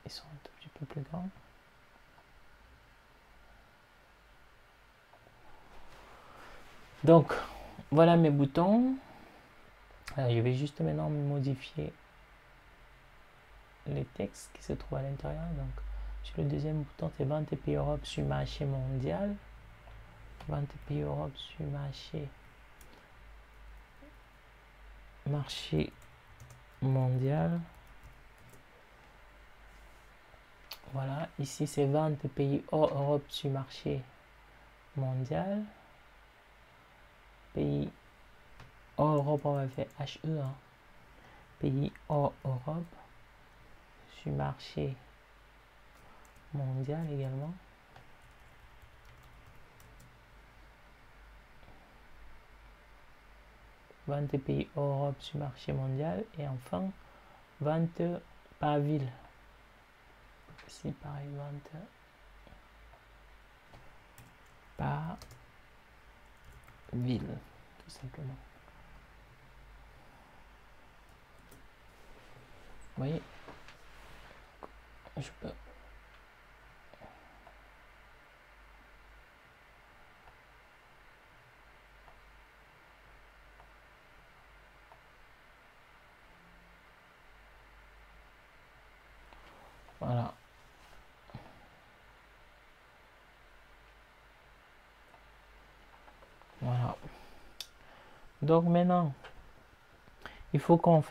Ils sont un tout petit peu plus grands. Donc, voilà mes boutons. Alors, je vais juste maintenant modifier les textes qui se trouvent à l'intérieur. Donc, sur le deuxième bouton, c'est Vente pays Europe sur marché mondial. Vente pays Europe sur marché mondial. Voilà, ici c'est vente pays hors Europe sur marché mondial. Pays hors Europe, on va faire HE. Hein. Pays hors Europe sur marché mondial également. Vente pays hors Europe sur marché mondial. Et enfin, vente par ville. Ici, pareil, vente par ville, tout simplement. Vous voyez, je peux... Voilà. Voilà. Donc maintenant, il faut qu'on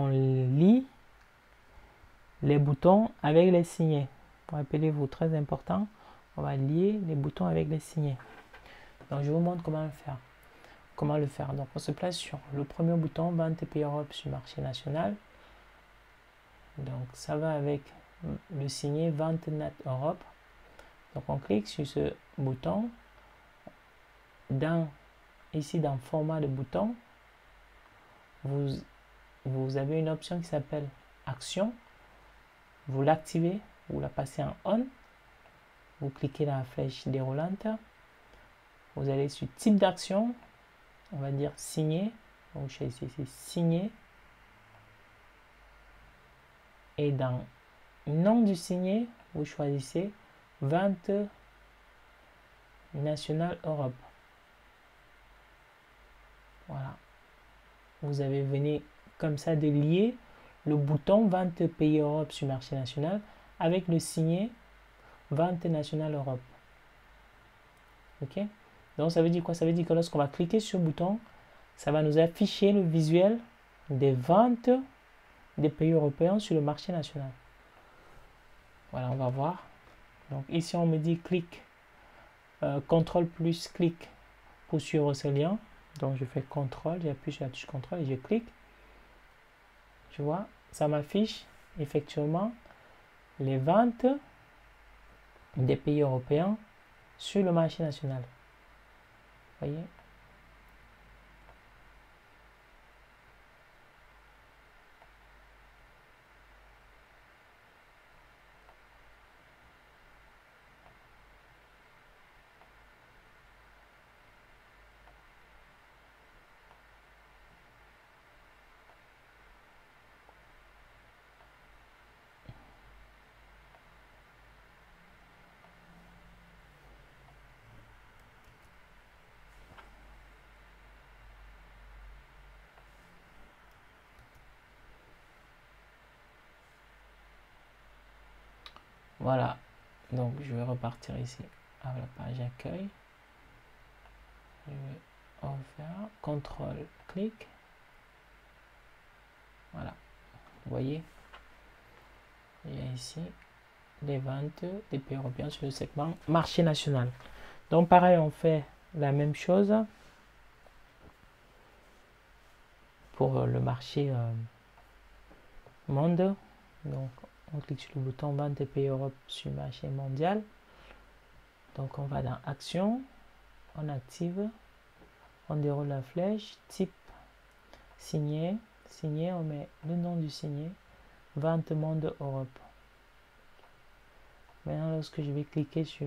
lie les boutons avec les signets. Rappelez-vous, très important, on va lier les boutons avec les signets. Donc je vous montre comment le faire. Donc on se place sur le premier bouton Vente pays Europe sur marché national. Donc ça va avec le signet Vente Net Europe. Donc on clique sur ce bouton. Dans ici dans format de bouton, vous avez une option qui s'appelle action. Vous l'activez, vous la passez en on. Vous cliquez dans la flèche déroulante. Vous allez sur type d'action. On va dire signer. Donc je choisis ici signer. Et dans nom du signé, vous choisissez vente nationale Europe. Voilà. Vous avez venu comme ça de lier le bouton vente pays Europe sur marché national avec le signé vente nationale Europe. Ok? Donc ça veut dire quoi? Ça veut dire que lorsqu'on va cliquer sur le bouton, ça va nous afficher le visuel des ventes des pays européens sur le marché national. Voilà, on va voir. Donc ici on me dit clic, contrôle plus clic pour suivre ce lien. Donc je fais contrôle, j'appuie sur la touche contrôle et je clique. Tu vois, ça m'affiche effectivement les ventes des pays européens sur le marché national. Vous voyez? Voilà, donc je vais repartir ici à la page accueil. Je vais refaire contrôle clic. Voilà, vous voyez, il y a ici les ventes des pays européens sur le segment marché national. Donc pareil, on fait la même chose pour le marché monde. Donc on clique sur le bouton vente des pays Europe sur marché mondial. Donc on va dans action, on active, on déroule la flèche, type signé, on met le nom du signé, vente monde Europe. Maintenant lorsque je vais cliquer sur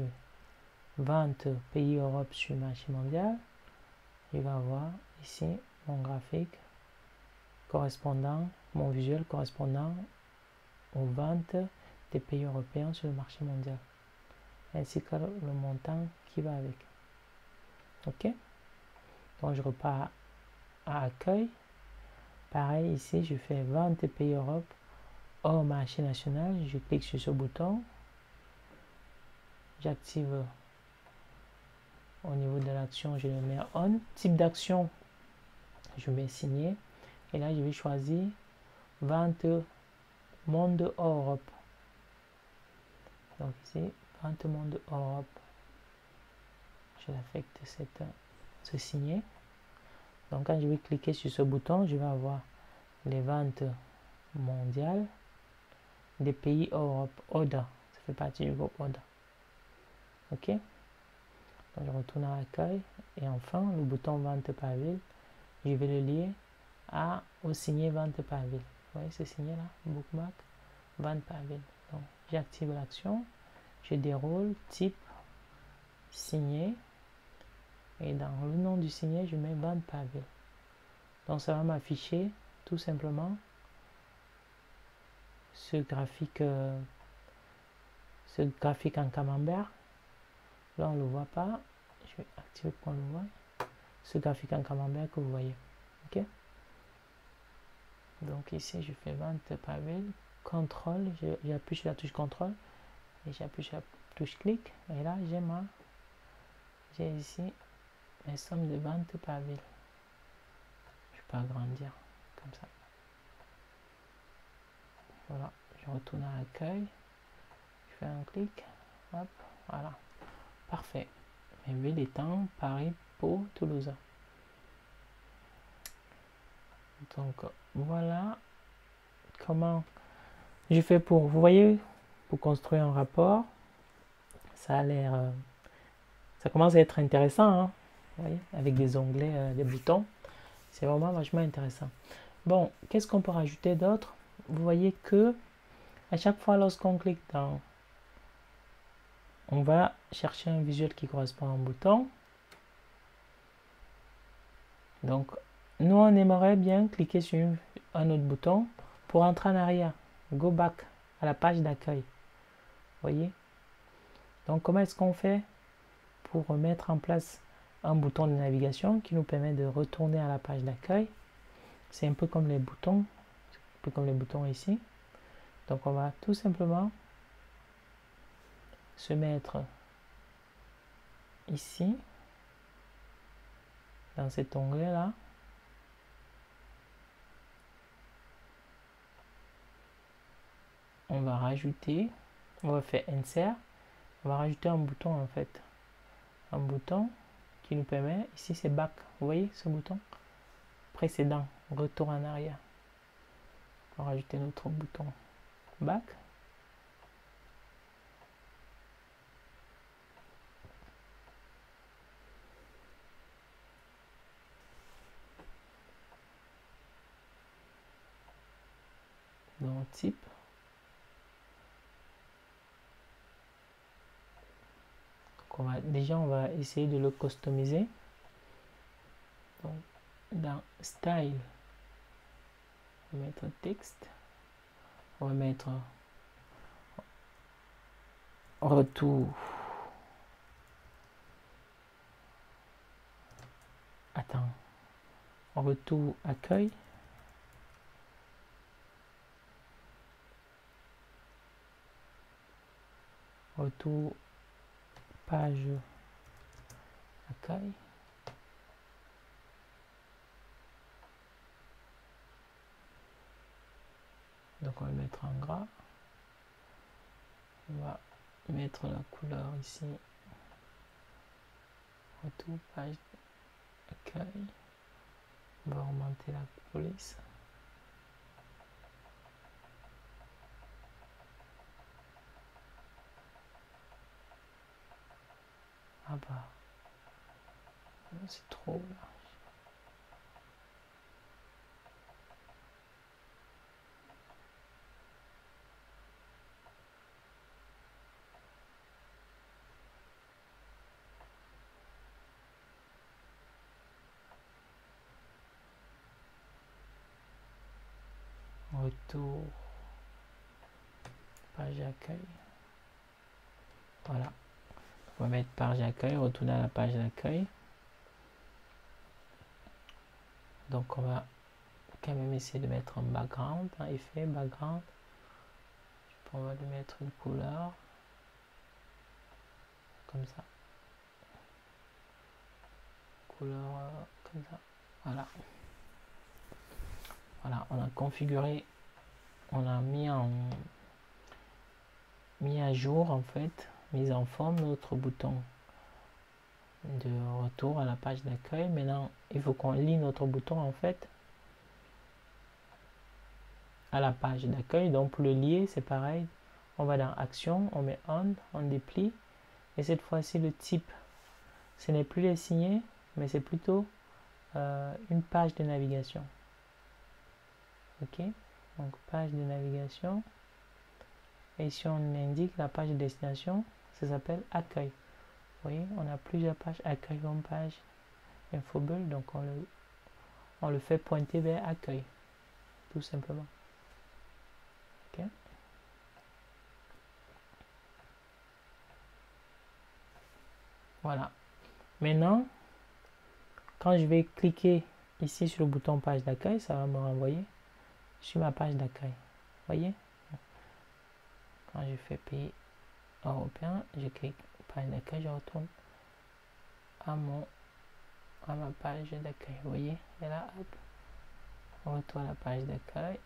vente pays Europe sur marché mondial, je vais avoir ici mon graphique correspondant, mon visuel correspondant aux ventes des pays européens sur le marché mondial, ainsi que le montant qui va avec. Ok, donc je repars à accueil. Pareil ici, je fais vente des pays Europe hors marché national. Je clique sur ce bouton, j'active au niveau de l'action, je le mets on. Type d'action, je mets signer. Et là, je vais choisir vente monde Europe. Donc ici, vente monde Europe. Je l'affecte ce signer. Donc quand je vais cliquer sur ce bouton, je vais avoir les ventes mondiales des pays Europe. ODA, ça fait partie du groupe ODA. Ok. Donc je retourne à l'accueil. Et enfin, le bouton vente par ville, je vais le lier au signé vente par ville. Vous voyez ce signé là, bookmark, vente par ville. Donc j'active l'action, je déroule, type, signé. Et dans le nom du signé, je mets vente par ville. Donc ça va m'afficher tout simplement ce graphique en camembert. Là on ne le voit pas. Je vais activer pour qu'on le voit. Ce graphique en camembert que vous voyez. Ok. Donc ici je fais vente par ville. Contrôle. J'appuie sur la touche contrôle. Et j'appuie sur la touche clic. Et là j'ai ici mes sommes de vente par ville. Je peux agrandir comme ça. Voilà, je retourne à l'accueil, je fais un clic, hop, voilà, parfait. Mes villes étant Paris, Pau, Toulouse. Donc voilà comment je fais pour, vous voyez, pour construire un rapport. Ça a l'air, ça commence à être intéressant, hein. Vous voyez, avec des onglets, des boutons. C'est vraiment vachement intéressant. Bon, qu'est-ce qu'on peut rajouter d'autre? Vous voyez que à chaque fois lorsqu'on clique dans... On va chercher un visuel qui correspond à un bouton. Donc, nous, on aimerait bien cliquer sur un autre bouton pour entrer en arrière. Go back à la page d'accueil. Vous voyez? Donc, comment est-ce qu'on fait pour mettre en place un bouton de navigation qui nous permet de retourner à la page d'accueil? C'est un peu comme les boutons, un peu comme les boutons ici. Donc, on va tout simplement se mettre ici, dans cet onglet-là. On va rajouter, on va faire insert, on va rajouter un bouton en fait. Un bouton qui nous permet, ici c'est back, vous voyez ce bouton précédent, retour en arrière. On va rajouter notre bouton back. Dans type. Déjà on va essayer de le customiser. Donc, dans style, on va mettre texte. On va mettre retour. Attends. Retour accueil. Retour page accueil. Donc on va le mettre en gras. On va mettre la couleur ici. Retour page accueil. On va augmenter la police. Ah bah, c'est trop là. Retour page accueil. Voilà. On va mettre page d'accueil, retourner à la page d'accueil. Donc on va quand même essayer de mettre un background, un effet background. On va lui mettre une couleur comme ça. Couleur comme ça. Voilà. Voilà, on a configuré, on a mis à jour en fait, mis en forme notre bouton de retour à la page d'accueil. Maintenant, il faut qu'on lie notre bouton en fait à la page d'accueil. Donc pour le lier, c'est pareil. On va dans Action, on met on déplie. Et cette fois-ci, le type, ce n'est plus les signés, mais c'est plutôt une page de navigation. Ok, donc page de navigation. Et si on indique la page de destination, ça s'appelle accueil. Vous voyez, on a plusieurs pages, accueil, home page, infobulle, donc on le fait pointer vers accueil, tout simplement. Ok. Voilà. Maintenant, quand je vais cliquer ici sur le bouton page d'accueil, ça va me renvoyer sur ma page d'accueil. Vous voyez? Quand je fais pays européen, je clique page d'accueil, je retourne à ma page d'accueil. Vous voyez? Et là, hop, on retourne à la page d'accueil.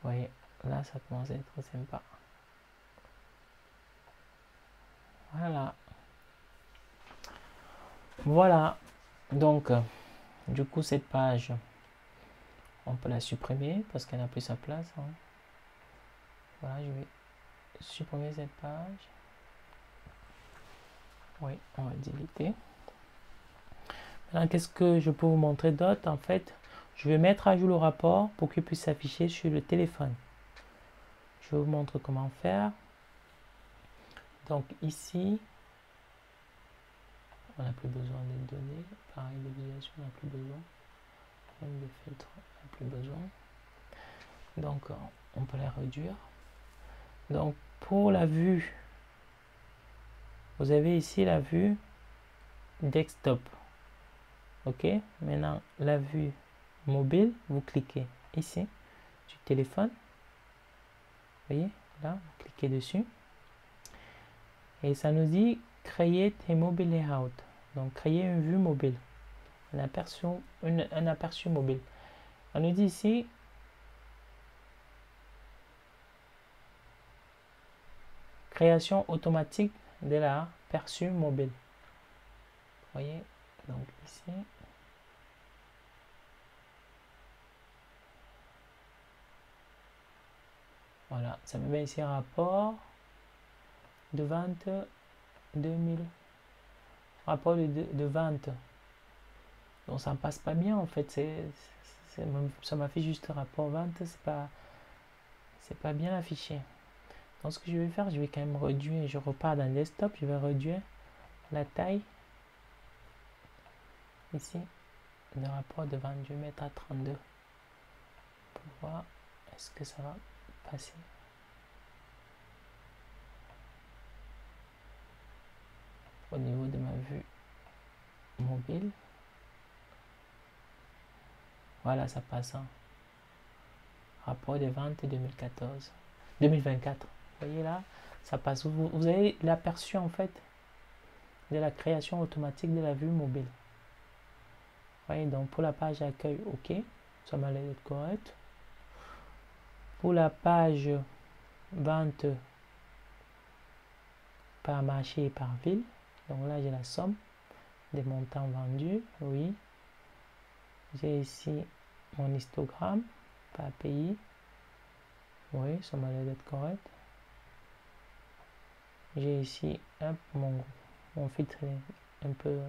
Vous voyez, là, ça commence à être sympa. Voilà. Voilà. Donc, du coup, cette page, on peut la supprimer parce qu'elle n'a plus sa place. Hein. Voilà, je vais supprimer cette page. Oui, on va déliter. Maintenant, qu'est-ce que je peux vous montrer d'autre? En fait, je vais mettre à jour le rapport pour qu'il puisse s'afficher sur le téléphone. Je vais vous montrer comment faire. Donc ici, on n'a plus besoin des données. Pareil, de visualisation, on n'a plus besoin. Même de filtre, on n'a plus besoin. Donc, on peut les réduire. Donc, pour la vue, vous avez ici la vue desktop. Ok, maintenant la vue mobile, vous cliquez ici du téléphone. Vous voyez, là, vous cliquez dessus. Et ça nous dit créer tes mobile layout. Donc, créer une vue mobile. Un aperçu mobile. On nous dit ici création automatique de l'aperçu mobile. Vous voyez, donc ici. Voilà, ça me met ici un rapport de vente 2000. Rapport de vente. Donc ça ne passe pas bien en fait. Ça m'a fait juste rapport vente, c'est pas bien affiché. Donc ce que je vais faire, je vais quand même réduire, je repars dans le desktop, je vais réduire la taille ici de rapport de vente. Je vais mettre à 32 pour voir est-ce que ça va passer. Au niveau de ma vue mobile, voilà, ça passe. Hein. Rapport de vente 2024. Vous voyez là, ça passe. Vous avez l'aperçu en fait de la création automatique de la vue mobile. Vous voyez, donc pour la page accueil, ok, ça m'a l'air d'être correct. Pour la page vente par marché et par ville, donc là j'ai la somme des montants vendus, oui. J'ai ici mon histogramme par pays, oui, ça m'a l'air d'être correct. J'ai ici mon filtre est un peu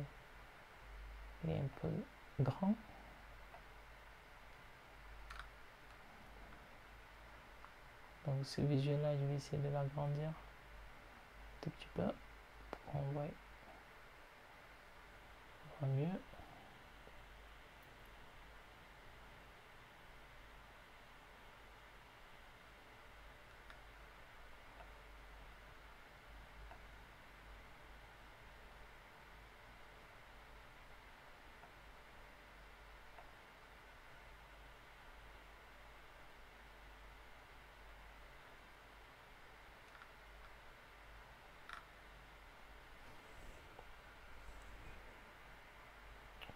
grand. Donc ce visuel là, je vais essayer de l'agrandir un tout petit peu pour qu'on voit mieux.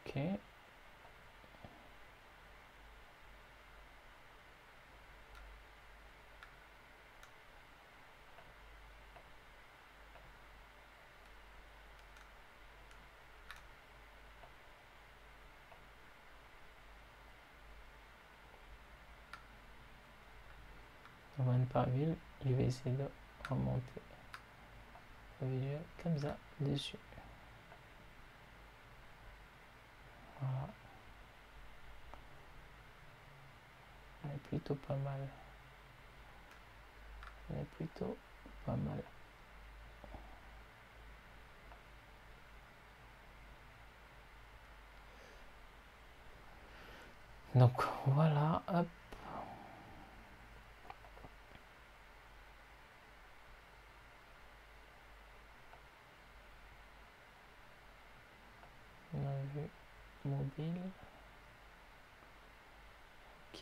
Ok. Vente par ville, je vais essayer de remonter le visuel comme ça dessus. Voilà. On est plutôt pas mal. On est plutôt pas mal. Donc voilà, hop. On a vu mobile. Ok.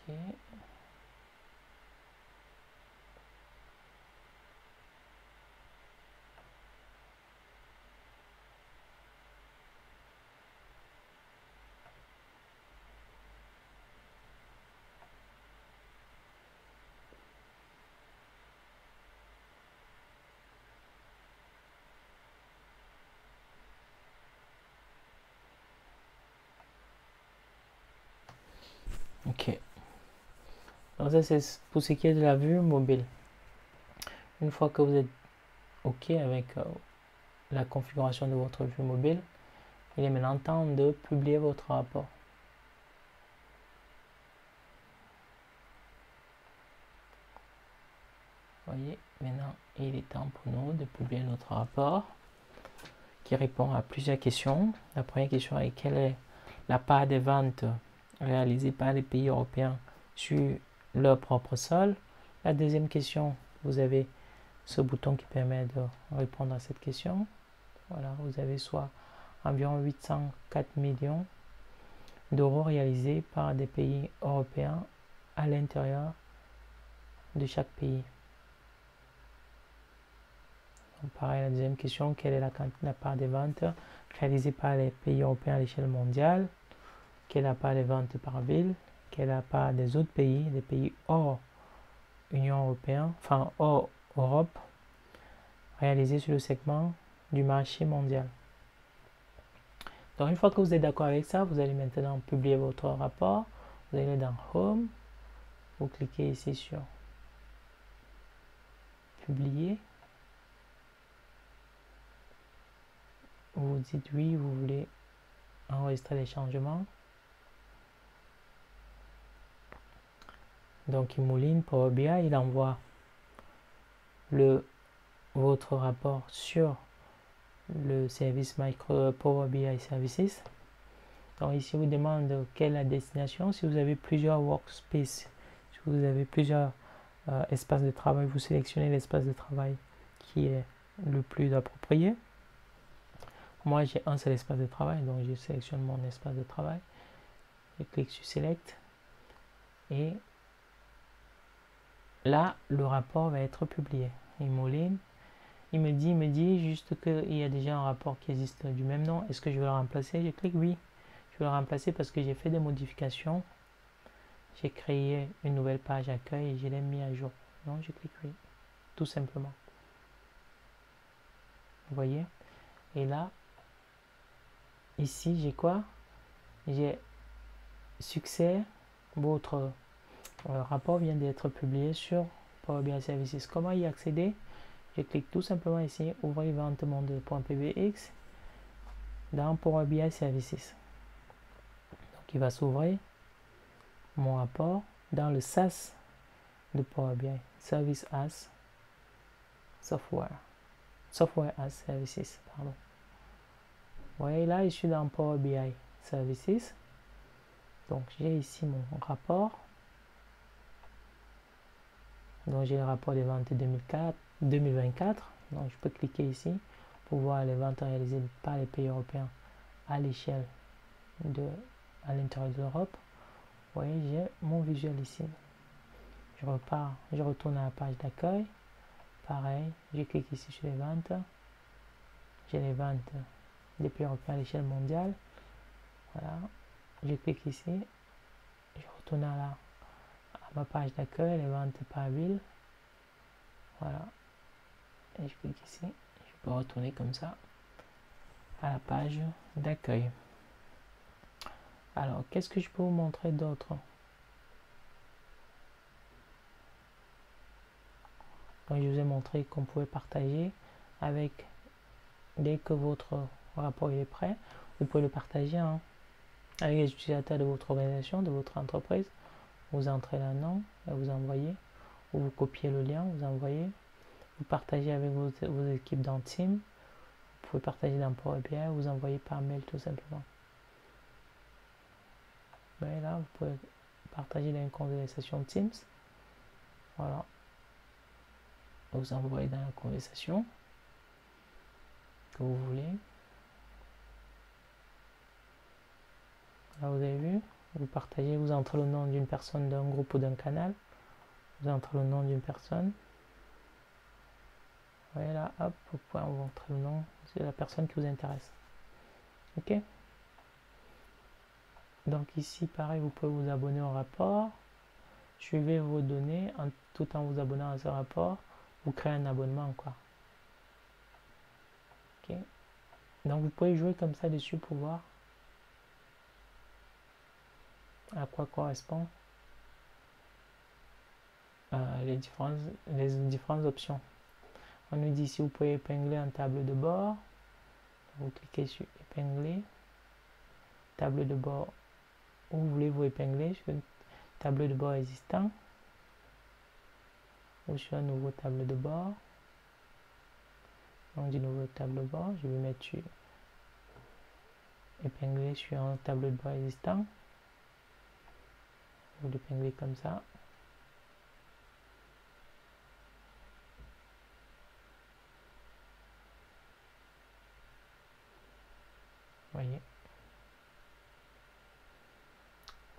Ok. Donc ça c'est pour ce qui est de la vue mobile. Une fois que vous êtes OK avec la configuration de votre vue mobile, il est maintenant temps de publier votre rapport. Vous voyez, maintenant il est temps pour nous de publier notre rapport qui répond à plusieurs questions. La première question est: quelle est la part des ventes réalisées par les pays européens sur leur propre sol? La deuxième question, vous avez ce bouton qui permet de répondre à cette question. Voilà, vous avez soit environ 804 millions d'euros réalisés par des pays européens à l'intérieur de chaque pays. Donc, pareil, la deuxième question, quelle est la part des ventes réalisées par les pays européens à l'échelle mondiale? Quelle est la part des ventes par ville? Quelle est la part des autres pays, des pays hors Union européenne, enfin hors Europe, réalisés sur le segment du marché mondial? Donc une fois que vous êtes d'accord avec ça, vous allez maintenant publier votre rapport. Vous allez dans Home, vous cliquez ici sur Publier. Vous dites oui, vous voulez enregistrer les changements. Donc il mouline Power BI, il envoie votre rapport sur le service Power BI Services. Donc ici, vous demande quelle est la destination. Si vous avez plusieurs workspaces, si vous avez plusieurs espaces de travail, vous sélectionnez l'espace de travail qui est le plus approprié. Moi, j'ai un seul espace de travail, donc je sélectionne mon espace de travail. Je clique sur Select. Et là, le rapport va être publié. Il mouline. Il me dit juste qu'il y a déjà un rapport qui existe du même nom. Est-ce que je vais le remplacer? Je clique oui. Je vais le remplacer parce que j'ai fait des modifications. J'ai créé une nouvelle page accueil et je l'ai mis à jour. Donc je clique oui. Tout simplement. Vous voyez? Et là, ici, j'ai quoi? J'ai succès. Votre rapport vient d'être publié sur Power BI Services. Comment y accéder? Je clique tout simplement ici, ouvrir vente monde.pbx dans Power BI Services. Donc il va s'ouvrir mon rapport dans le SaaS de Power BI, Service as Software. Software as Services, pardon. Vous voyez là, je suis dans Power BI Services. Donc j'ai ici mon rapport. Donc j'ai le rapport des ventes 2024. Donc je peux cliquer ici pour voir les ventes réalisées par les pays européens à l'échelle à l'intérieur de l'Europe. Vous voyez, j'ai mon visuel ici. Je retourne à la page d'accueil. Pareil, je clique ici sur les ventes. J'ai les ventes des pays européens à l'échelle mondiale. Voilà. Je clique ici. Je retourne à ma page d'accueil, les ventes par ville. Voilà. Et je clique ici. Je peux retourner comme ça à la page d'accueil. Alors, qu'est-ce que je peux vous montrer d'autre? Donc, je vous ai montré qu'on pouvait partager avec, dès que votre rapport est prêt, vous pouvez le partager avec les utilisateurs de votre organisation, de votre entreprise. Vous entrez le nom et vous envoyez, ou vous copiez le lien, vous envoyez, vous partagez avec vos équipes dans Teams, vous pouvez partager dans Power BI, vous envoyez par mail tout simplement. Et là, vous pouvez partager dans une conversation Teams. Voilà. Vous envoyez dans la conversation que vous voulez. Là, vous avez vu, vous partagez, vous entrez le nom d'une personne, d'un groupe ou d'un canal. Vous entrez le nom d'une personne. Vous voyez là, hop, vous pouvez entrer le nom de la personne qui vous intéresse. Ok? Donc ici, pareil, vous pouvez vous abonner au rapport. Suivez vos données tout en vous abonnant à ce rapport. Vous créez un abonnement, quoi. Ok? Donc vous pouvez jouer comme ça dessus pour voir à quoi correspond les différentes options. On nous dit si vous pouvez épingler un tableau de bord. Vous cliquez sur épingler. Tableau de bord. Où voulez-vous épingler? Sur un tableau de bord existant. Ou sur un nouveau tableau de bord. Donc du nouveau tableau de bord. Je vais mettre sur épingler sur un tableau de bord existant. Je vais l'épingler comme ça. Voyez.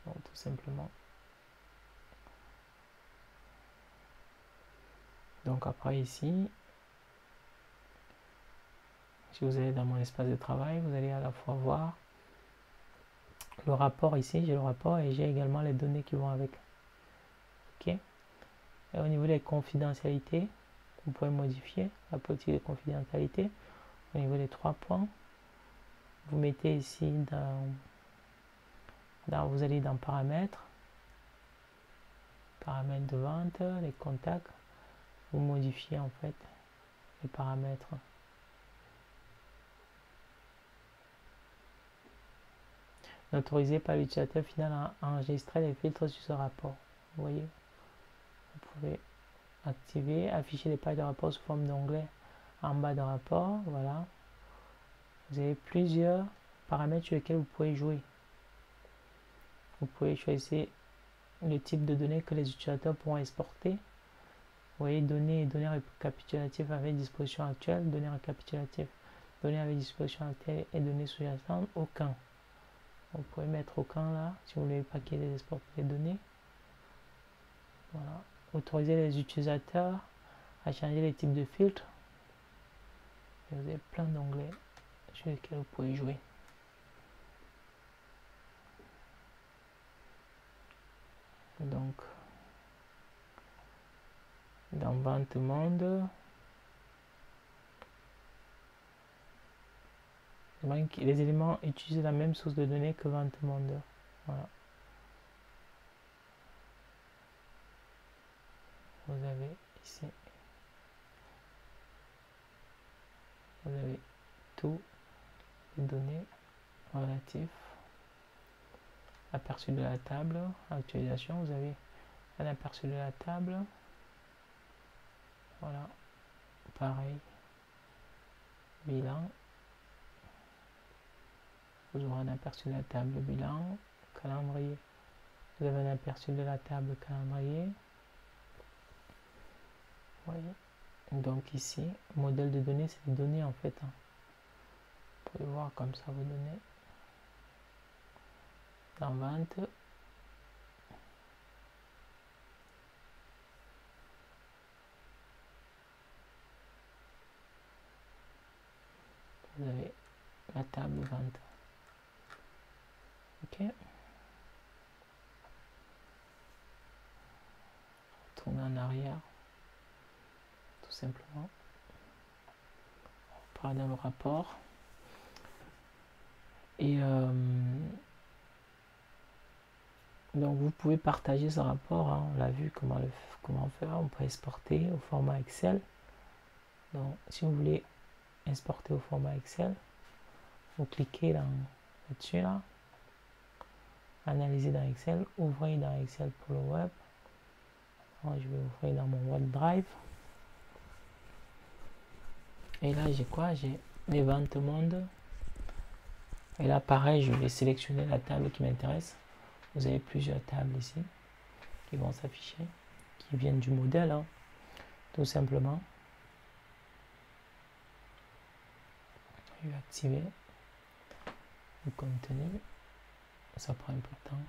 Bon, tout simplement. Donc après ici, si vous allez dans mon espace de travail, vous allez à la fois voir le rapport ici, j'ai le rapport et j'ai également les données qui vont avec. Ok. Et au niveau des confidentialités, vous pouvez modifier la politique de confidentialité. Au niveau des 3 points, vous mettez ici vous allez dans paramètres, paramètres de vente, les contacts, vous modifiez en fait les paramètres. N'autorisez pas l'utilisateur final à enregistrer les filtres sur ce rapport. Vous voyez, vous pouvez activer, afficher les pages de rapport sous forme d'onglet en bas de rapport. Voilà, vous avez plusieurs paramètres sur lesquels vous pouvez jouer. Vous pouvez choisir le type de données que les utilisateurs pourront exporter. Vous voyez, données et données récapitulatives avec disposition actuelle, données récapitulatives, données avec disposition actuelle et données sous-jacentes, aucun. Vous pouvez mettre aucun là, si vous ne voulez pas qu'il y ait des exports des données. Voilà. Autoriser les utilisateurs à changer les types de filtres. Et vous avez plein d'onglets sur lesquels vous pouvez jouer. Donc, dans Vente Monde, les éléments utilisent la même source de données que Vente Monde. Voilà. Vous avez ici, vous avez tous les données relatives. Aperçu de la table, actualisation, vous avez un aperçu de la table. Voilà, pareil, bilan. Vous aurez un aperçu de la table bilan, calendrier. Vous avez un aperçu de la table calendrier. Vous voyez. Donc ici, modèle de données, c'est les données en fait. Vous pouvez voir comme ça vos données. Dans vente. Vous avez la table vente. Ok. Tourner en arrière. Tout simplement. On part dans le rapport. Et donc vous pouvez partager ce rapport. Hein. On l'a vu comment faire. On peut exporter au format Excel. Donc si vous voulez exporter au format Excel, vous cliquez là-dessus là. Analyser dans Excel, ouvrir dans Excel pour le web. Alors, je vais ouvrir dans mon OneDrive. Et là j'ai quoi? J'ai mes ventes monde. Et là pareil, je vais sélectionner la table qui m'intéresse. Vous avez plusieurs tables ici qui vont s'afficher, qui viennent du modèle, hein, tout simplement. Je vais activer le contenu. Ça prend un peu de temps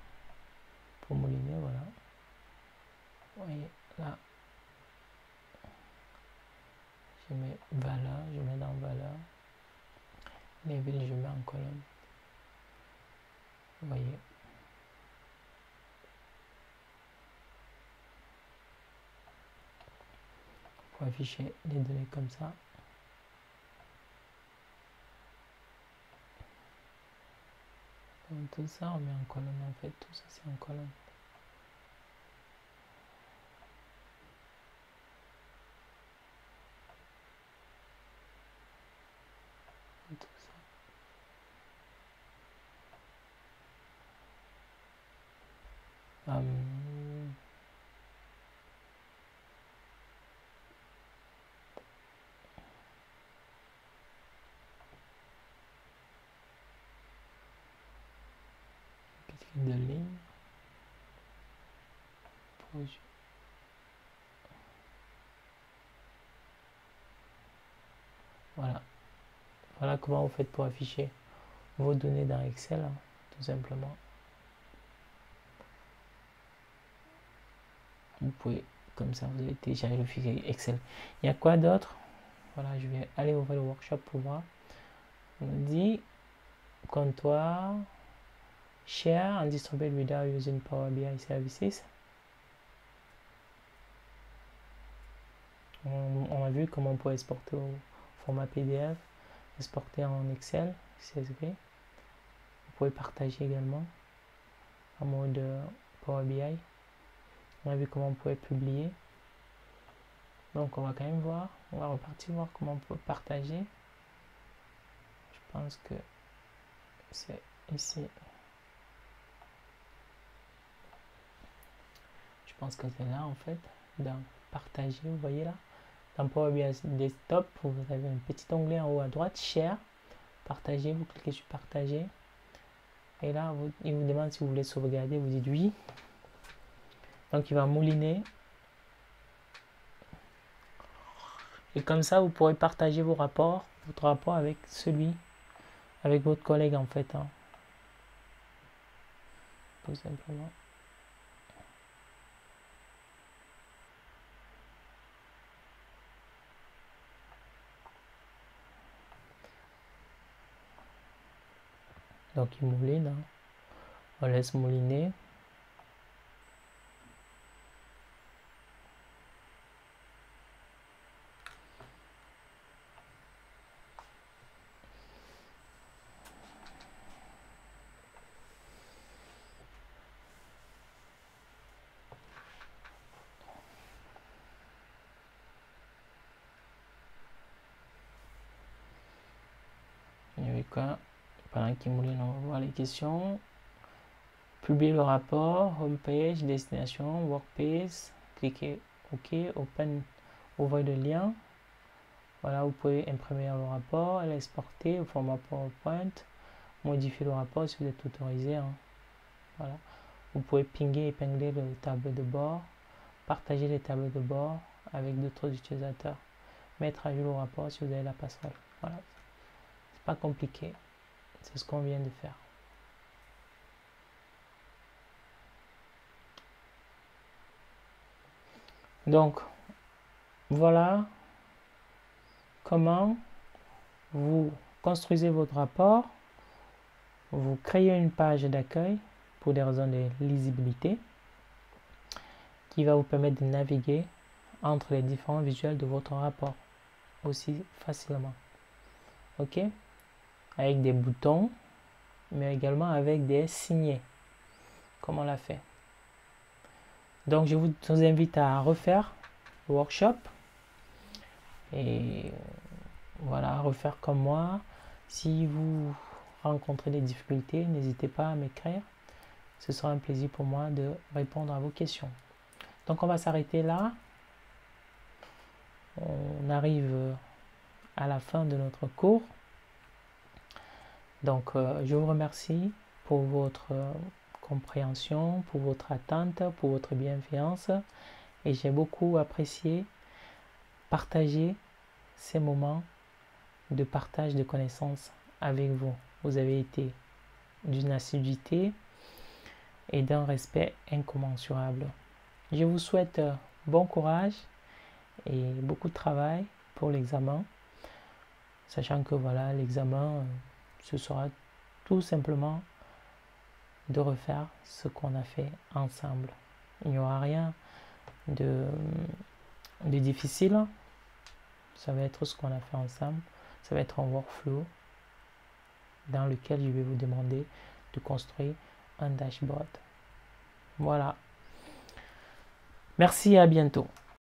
pour mouliner, voilà. Vous voyez, là, je mets valeur, je mets dans valeur. Les villes, je mets en colonne. Vous voyez. Pour afficher les données comme ça. Donc, tout ça, on met en colonne en fait. Tout ça, c'est en colonne. de ligne. Voilà. Voilà comment vous faites pour afficher vos données dans Excel, hein, tout simplement. Vous pouvez, comme ça, vous allez télécharger le fichier Excel. Il y a quoi d'autre? Voilà, je vais aller ouvrir le workshop pour voir. On nous dit comptoir, share and distribute without using Power BI services. On a vu comment on peut exporter au format PDF, exporter en Excel, CSV. Vous pouvez partager également en mode Power BI. On a vu comment on pouvait publier. Donc on va quand même voir, on va repartir voir comment on peut partager. Je pense que c'est ici. Je pense que c'est là en fait, dans partager, vous voyez là. Dans Power BI Desktop, vous avez un petit onglet en haut à droite, Share, partager, vous cliquez sur partager. Et là, il vous demande si vous voulez sauvegarder, vous dites oui. Donc il va mouliner. Et comme ça, vous pourrez partager vos rapports, votre rapport avec avec votre collègue en fait. Hein. Tout simplement. Donc il mouline. Hein. On laisse mouliner. Il y avait quoi? Pendant qu'il mouline, on va voir les questions. Publier le rapport, homepage, destination, workplace, cliquez OK, open, ouvrez le lien. Voilà, vous pouvez imprimer le rapport, l'exporter au format PowerPoint, modifier le rapport si vous êtes autorisé. Hein. Voilà. Vous pouvez pinguer, épingler le tableau de bord, partager les tableaux de bord avec d'autres utilisateurs, mettre à jour le rapport si vous avez la passerelle. Voilà. C'est pas compliqué. C'est ce qu'on vient de faire. Donc, voilà comment vous construisez votre rapport. Vous créez une page d'accueil pour des raisons de lisibilité qui va vous permettre de naviguer entre les différents visuels de votre rapport aussi facilement. OK? Avec des boutons, mais également avec des signets, comme on l'a fait. Donc, je vous invite à refaire le workshop et voilà, refaire comme moi. Si vous rencontrez des difficultés, n'hésitez pas à m'écrire. Ce sera un plaisir pour moi de répondre à vos questions. Donc, on va s'arrêter là. On arrive à la fin de notre cours. Donc, je vous remercie pour votre compréhension, pour votre attente, pour votre bienveillance. Et j'ai beaucoup apprécié partager ces moments de partage de connaissances avec vous. Vous avez été d'une assiduité et d'un respect incommensurable. Je vous souhaite bon courage et beaucoup de travail pour l'examen, sachant que voilà, l'examen, ce sera tout simplement de refaire ce qu'on a fait ensemble. Il n'y aura rien de difficile. Ça va être ce qu'on a fait ensemble. Ça va être un workflow dans lequel je vais vous demander de construire un dashboard. Voilà. Merci et à bientôt.